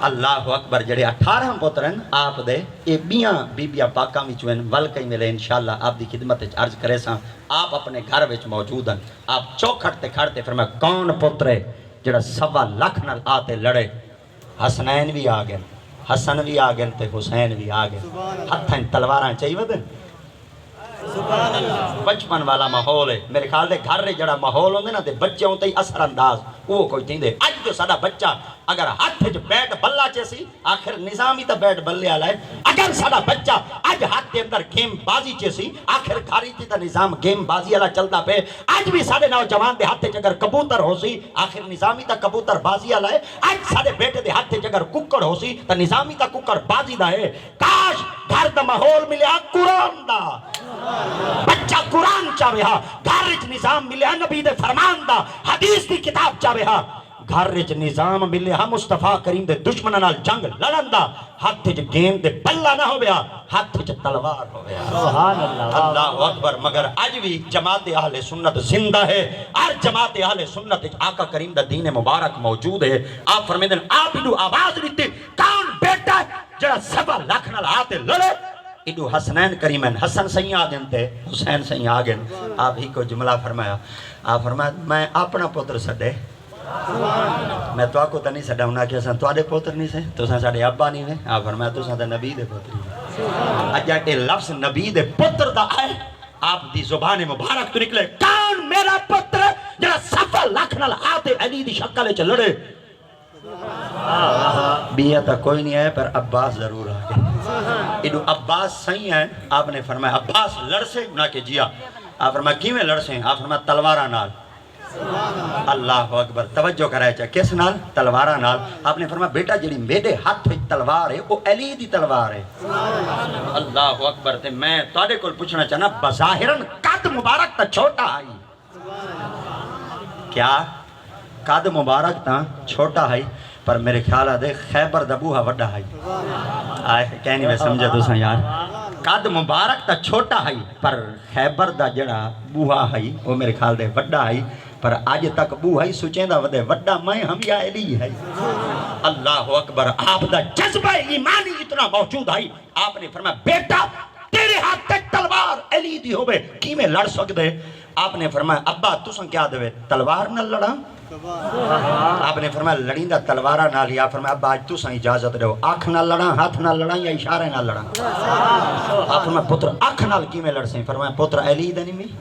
A: اللہ اکبر جڑے 18 پتر ہیں آپ دے اے بیاں بیبیاں پاکاں وچوں ول کئی ملے انشاءاللہ آپ دی خدمت وچ عرض کرے ساں آپ اپنے گھر وچ موجود ہیں آپ چوکھٹ تے کھڑتے فرمایا کون پتر ہے جڑا 1.25 لاکھ نال آتے لڑے حسنین بھی آ گئے حسن بھی آ گئے تے حسین بھی آ گئے ہتھیں تلواراں چاہیے ودن بچپن والا ماحول ہے میرے خیال دے گھر رے جڑا ماحول ہوندے نا تے بچے ہوندے ہی اثر انداز وہ کوئی تھی دے اج جو ساڈا بچہ اگر ہاتھ وچ بیٹ بلا چیسی آخر نظام ہی تا بیٹ بلے والا ہے اگر ساڈا بچہ اج ہاتھ دے اندر گیم بازی چیسی آخر کھاری تھی تا نظام گیم بازی والا چلدا پے اج بھی ساڈے نوجوان دے ہاتھ وچ اگر کبوتر ہوسی آخر نظامی تا کبوتر بازی والا ہے اج ساڈے بیٹے دے ہاتھ وچ اگر ککڑ ہوسی تا نظامی تا ککڑ بازی دا ہے کاش گھر دا ماحول ملیا قرآن دا بچہ قرآن چاہے ہاں گھر وچ نظام ملیا نبی دے فرمان دا حدیث دی کتاب چاہے ہاں گھر وچ نظام ملے ہاں مصطفیٰ کریم دے دشمناں نال جنگ لڑن دا ہاتھ وچ گیند دے بلا نہ ہویا ہاتھ وچ تلوار ہویا سبحان اللہ اللہ اکبر مگر اج بھی جماعت اہل سنت زندہ ہے ہر جماعت اہل سنت وچ آقا کریم دا دین مبارک موجود ہے آپ فرمیندے آپ انو آواز دیتی کون بیٹا جڑا 1.25 لاکھ نال آتے لڑے ایڈو حسنین کریمین حسن سہی آگن تے حسین سہی آگن آپ ہی کو جملہ فرمایا آپ فرمایا میں اپنا پتر سڈے میں تو آکو تا نہیں سڈا ہونا کہ اساں توڑے پتر نہیں سے تو اساں ساڑے ابا نہیں وے آپ فرمایا تو اساں تے نبی دے پتر نہیں اجا اے لفظ نبی دے پتر دا ہے آپ دی زبان مبارک تو نکلے کون میرا پتر جڑا 1.25 لاکھ نال آتے علی دی شکل وچ لڑے بیہ تا کوئی نہیں ہے پر عباس ضرور آگے ایڈو عباس صحیح ہیں آپ نے فرمایا عباس لڑ سے نہ کہ جیا آپ فرمایا کیویں لڑ سے آپ فرمایا تلوارہ نال اللہ اکبر توجہ کرائے چاہے کس نال تلوارہ نال آپ نے فرمایا بیٹا جڑی میرے ہاتھ وچ تلوار ہے وہ علی دی تلوار ہے اللہ اکبر تے میں تواڈے کول پوچھنا چاہنا بظاہرن قد مبارک تا چھوٹا ہے کیا قد مبارک تا چھوٹا ہے پر میرے خیال دے خیبر دا بوہا وڈا ہے آئے کہنی میں سمجھے تو سا یار قد مبارک تا چھوٹا ہے پر خیبر دا جڑا بوہا ہے وہ میرے خیال دے وڈا ہے پر آج تک بوہا ہی سوچیں دا ودے وڈا میں ہم یا علی ہے اللہ اکبر آپ دا جذبہ ایمانی اتنا موجود ہے آپ نے فرمایا بیٹا تیرے ہاتھ تک تلوار علی دی ہوئے کی میں لڑ سکتے آپ نے فرمایا ابا تساں کیا دے تلوار نہ لڑا آپ نے فرمایا لڑیندا تلوارا نال یا فرمایا ابا اج تساں اجازت دیو آنکھ نال لڑاں ہاتھ نال لڑاں یا اشارے نال لڑاں آپ فرمایا پتر آنکھ نال کیویں لڑسیں فرمایا پتر علی دا نہیں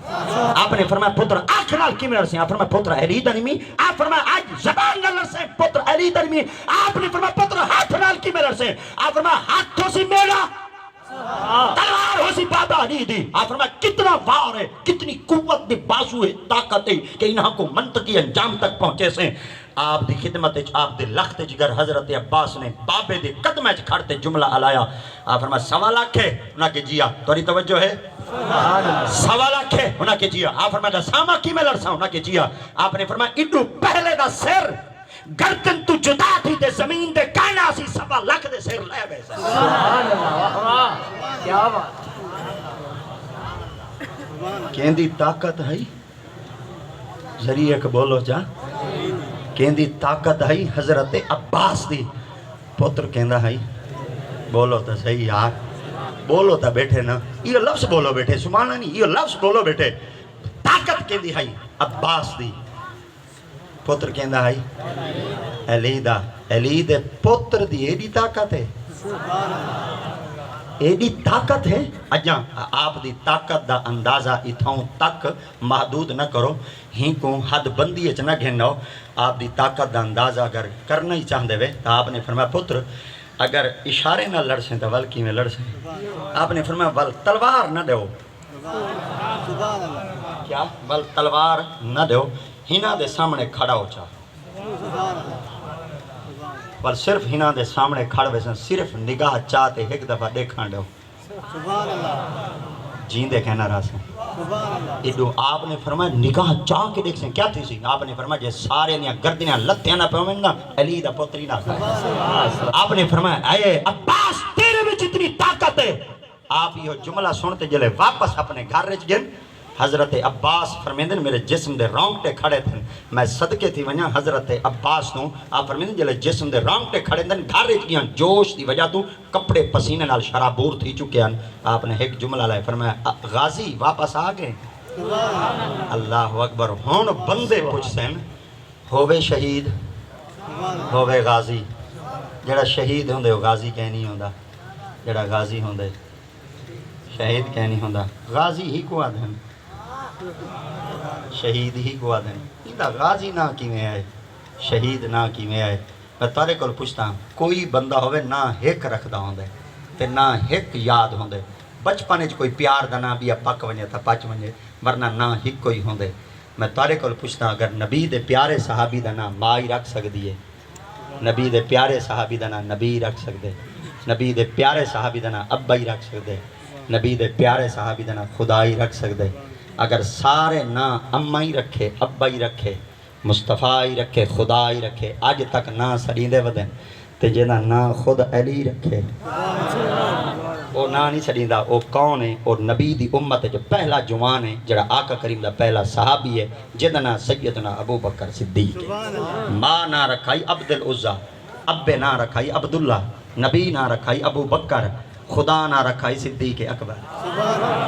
A: آپ نے فرمایا پتر آنکھ نال کیویں لڑسیں آپ فرمایا پتر علی دا نہیں آپ فرمایا اج زبان نال لڑسیں پتر علی دا نہیں آپ نے فرمایا پتر ہاتھ نال کیویں لڑسیں آپ فرمایا ہاتھوں سے میرا تلوار ہو سی بابا علی دی آپ فرمایا کتنا وار ہے کتنی قوت دی بازو ہے طاقت ہے کہ انہاں کو منطقی انجام تک پہنچے سے آپ دی خدمت آپ دے لخت جگر حضرت عباس نے بابے دے قدمہ کھڑتے جملہ علایا آپ فرمایا سوا لاکھ ہے انہاں کے جیا توری توجہ ہے سوا لاکھ ہے انہاں کے جیا آپ فرمایا ساما کی میں لڑسا انہاں کے جیا آپ نے فرمایا اڈو پہلے دا سر گردن تو جدا تھی دے زمین دے کائنا سی سوا لاکھ دے سیر لے بے
B: سبحان اللہ کیا بات
A: کہندی طاقت ہے ذریعہ کہ بولو جا کہندی طاقت ہے حضرت عباس دی پتر کہندا ہے بولو تا صحیح یار بولو تا بیٹھے نا یہ لفظ بولو بیٹھے سبحان اللہ نہیں یہ لفظ بولو بیٹھے طاقت کہندی ہے عباس دی پتر کہندا ہے علی دا علی دے پتر دی ایڈی طاقت ہے ایڈی طاقت ہے اجاں آپ دی طاقت دا اندازہ اتھوں تک محدود نہ کرو ہی کو حد بندی اچ نہ گھنو آپ دی طاقت دا اندازہ اگر کرنا ہی چاہندے وے تو آپ نے فرمایا پتر اگر اشارے نہ لڑسیں تو ول کیویں لڑسیں آپ نے فرمایا ول تلوار نہ دیو کیا ول تلوار نہ دیو ہینا دے سامنے کھڑا ہو چاہ پر صرف ہینا دے سامنے کھڑ ویسن صرف نگاہ چاہتے ایک دفعہ دیکھاں دو جیندے کہنا رہا سے ایڈو آپ نے فرمایا نگاہ چاہ کے دیکھ سیں کیا تھی سی آپ نے فرمایا جے سارے نیا گردنیاں لتیاں نہ پہمیں نا علی دا پتری نہ کھائے آپ نے فرمایا اے عباس تیرے میں جتنی طاقت ہے آپ یہ جملہ سنتے جلے واپس اپنے گھر رچ گئن حضرت عباس فرمیندن میرے جسم دے رونگٹے کھڑے تھے میں صدقے تھی ونیا حضرت عباس نو آپ فرمیندن جلے جسم دے رونگٹے کھڑے تھے گھر رچ گیا جوش دی وجہ تو کپڑے پسینے نال شرابور تھی چکے ہیں آپ نے ایک جملہ لائے فرمایا غازی واپس آ گئے اللہ اکبر ہون بندے پوچھ سین ہووے شہید ہووے غازی جڑا شہید ہوندے ہو غازی کہنی ہوندا جڑا غازی ہوندے شہید کہنی ہوندا غازی ہی کو آدھیں شہید ہی کو آدھیں انہا غازی نہ کیویں آئے شہید نہ کیویں آئے میں تارے کل پوچھتا ہوں کوئی بندہ ہوئے نہ ہیک رکھدا ہوندے تے نہ ہیک یاد ہوندے بچپنے کوئی پیار دا نہ بھی پک ونجے تھا پچ ونجے ورنہ نہ ہک کوئی ہوندے میں تارے کل پوچھتا ہوں اگر نبی دے پیارے صحابی دا نہ مائی رکھ سکدی ہے نبی دے پیارے صحابی دا نہ نبی رکھ سکدے نبی دے پیارے صحابی دا نہ ابا ہی رکھ سکدے نبی دے پیارے صحابی دا نہ خدا ہی رکھ سکدے اگر سارے نہ اماں ہی رکھے ابا ہی رکھے مصطفیٰ ہی رکھے خدا ہی رکھے آج تک نہ سڑیندے ودیں تے جنہ نہ خود علی رکھے وہ نہ نہیں سڑیندہ وہ کون ہے اور نبی دی امت جو پہلا جوان ہے جڑا آقا کریم دا پہلا صحابی ہے جدنا سیدنا ابو بکر صدیق ہے ماں نہ رکھائی عبد العزہ اب نہ رکھائی عبداللہ نبی نہ رکھائی ابو بکر خدا نہ رکھائی صدیق اکبر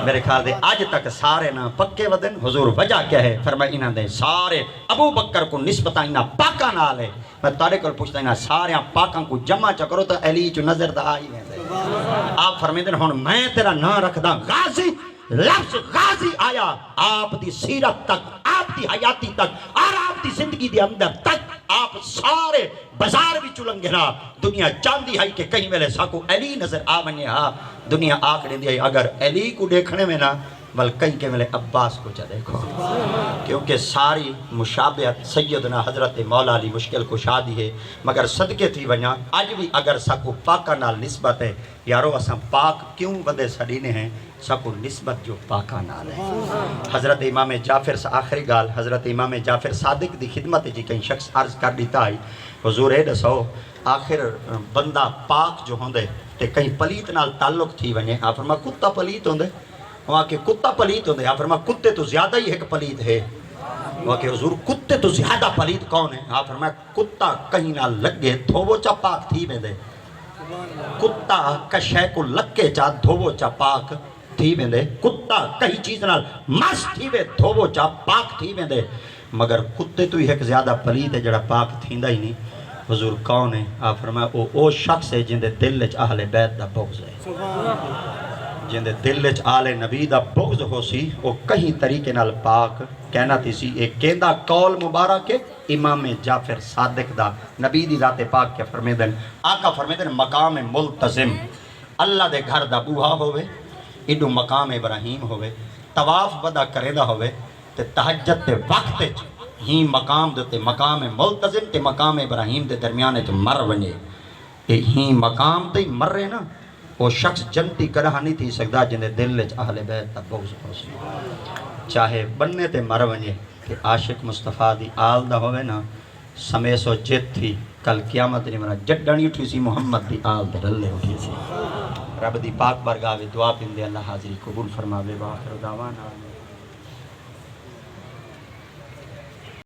A: میرے خیال دے آج تک سارے نہ پکے ودن حضور وجہ کیا ہے فرمائی انہاں دے سارے ابو بکر کو نسبتہ انہاں پاکا نہ لے میں تارے کل پوچھتا انہاں سارے پاکاں کو جمع چکرو تو علی جو نظر دا آئی ہے آپ فرمیدن ہون میں تیرا نہ رکھ دا غازی لفظ غازی آیا آپ دی سیرت تک آپ دی حیاتی تک اور آپ دی زندگی دی اندر تک آپ سارے بازار بھی چلنگے رہا دنیا چاندی ہے کہ کہیں میلے ساکو علی نظر آمنے ہاں دنیا آکڑیں دی ہے اگر علی کو دیکھنے میں نا بل کہیں کہ میلے عباس کو چا دیکھو کیونکہ ساری مشابہت سیدنا حضرت مولا علی مشکل کو شادی ہے مگر صدقے تھی ونیا آج بھی اگر ساکو پاکا نال نسبت ہے یارو اساں پاک کیوں ودے سڑینے ہیں ساکو نسبت جو پاکا نال ہے حضرت امام جعفر سے آخری گال حضرت امام جعفر صادق دی خدمت جی کہیں شخص عرض کر دیتا ہے حضور ہے دسو آخر بندہ پاک جو ہوندے تے کہیں پلیت نال تعلق تھی ونجے آپ فرما کتا پلیت ہوندے وہاں کہ کتا پلیت ہوندے آپ فرما کتے تو زیادہ ہی ایک پلیت ہے وہاں کہ حضور کتے تو زیادہ پلیت کون ہے آپ فرما کتا کہیں نہ لگے دھوو چا پاک تھی میں دے کتا کشے کو لگے چا دھوو چا پاک تھی میں دے کتا کہیں چیز نال مس تھی میں دھوو چا پاک تھی میں دے مگر کتے تو ہی ایک زیادہ پلید ہے جڑا پاک تھیندا ہی نہیں. حضور کون ہے؟ آپ فرمایا او شخص ہے جن دے دل وچ اہل بیت دا بغض ہے. جن دے دل وچ آل نبی دا بغض ہو سی او کہیں طریقے نال پاک کہنا تھی سی. ایک کہندا قول مبارک امام جعفر صادق دا نبی دی ذات پاک کے فرمیدن آقا فرمیدن مقام ملتزم اللہ دے گھر دا بوہا ہوئے ایڈو مقام ابراہیم ہوئے طواف بدا کریدا ہوئے تے تہجد تے وقت ہی مقام دے مقام ملتزم تے مقام ابراہیم دے درمیان مر ونجے ہی مقام تے مر رہے نا وہ شخص جنتی کرہ نہیں تھی سکتا جن دے دل وچ اہل بیت دا بغض ہو سی. چاہے بننے تے مر ونجے کہ عاشق مصطفیٰ دی آل دا ہوئے نا سمے سو جت تھی کل قیامت نہیں مرا جڈنی اٹھی سی محمد دی آل دے رلے اٹھی سی. رب دی پاک برگاہ دعا پندے اللہ حاضری قبول فرماوے. واخر دعوانا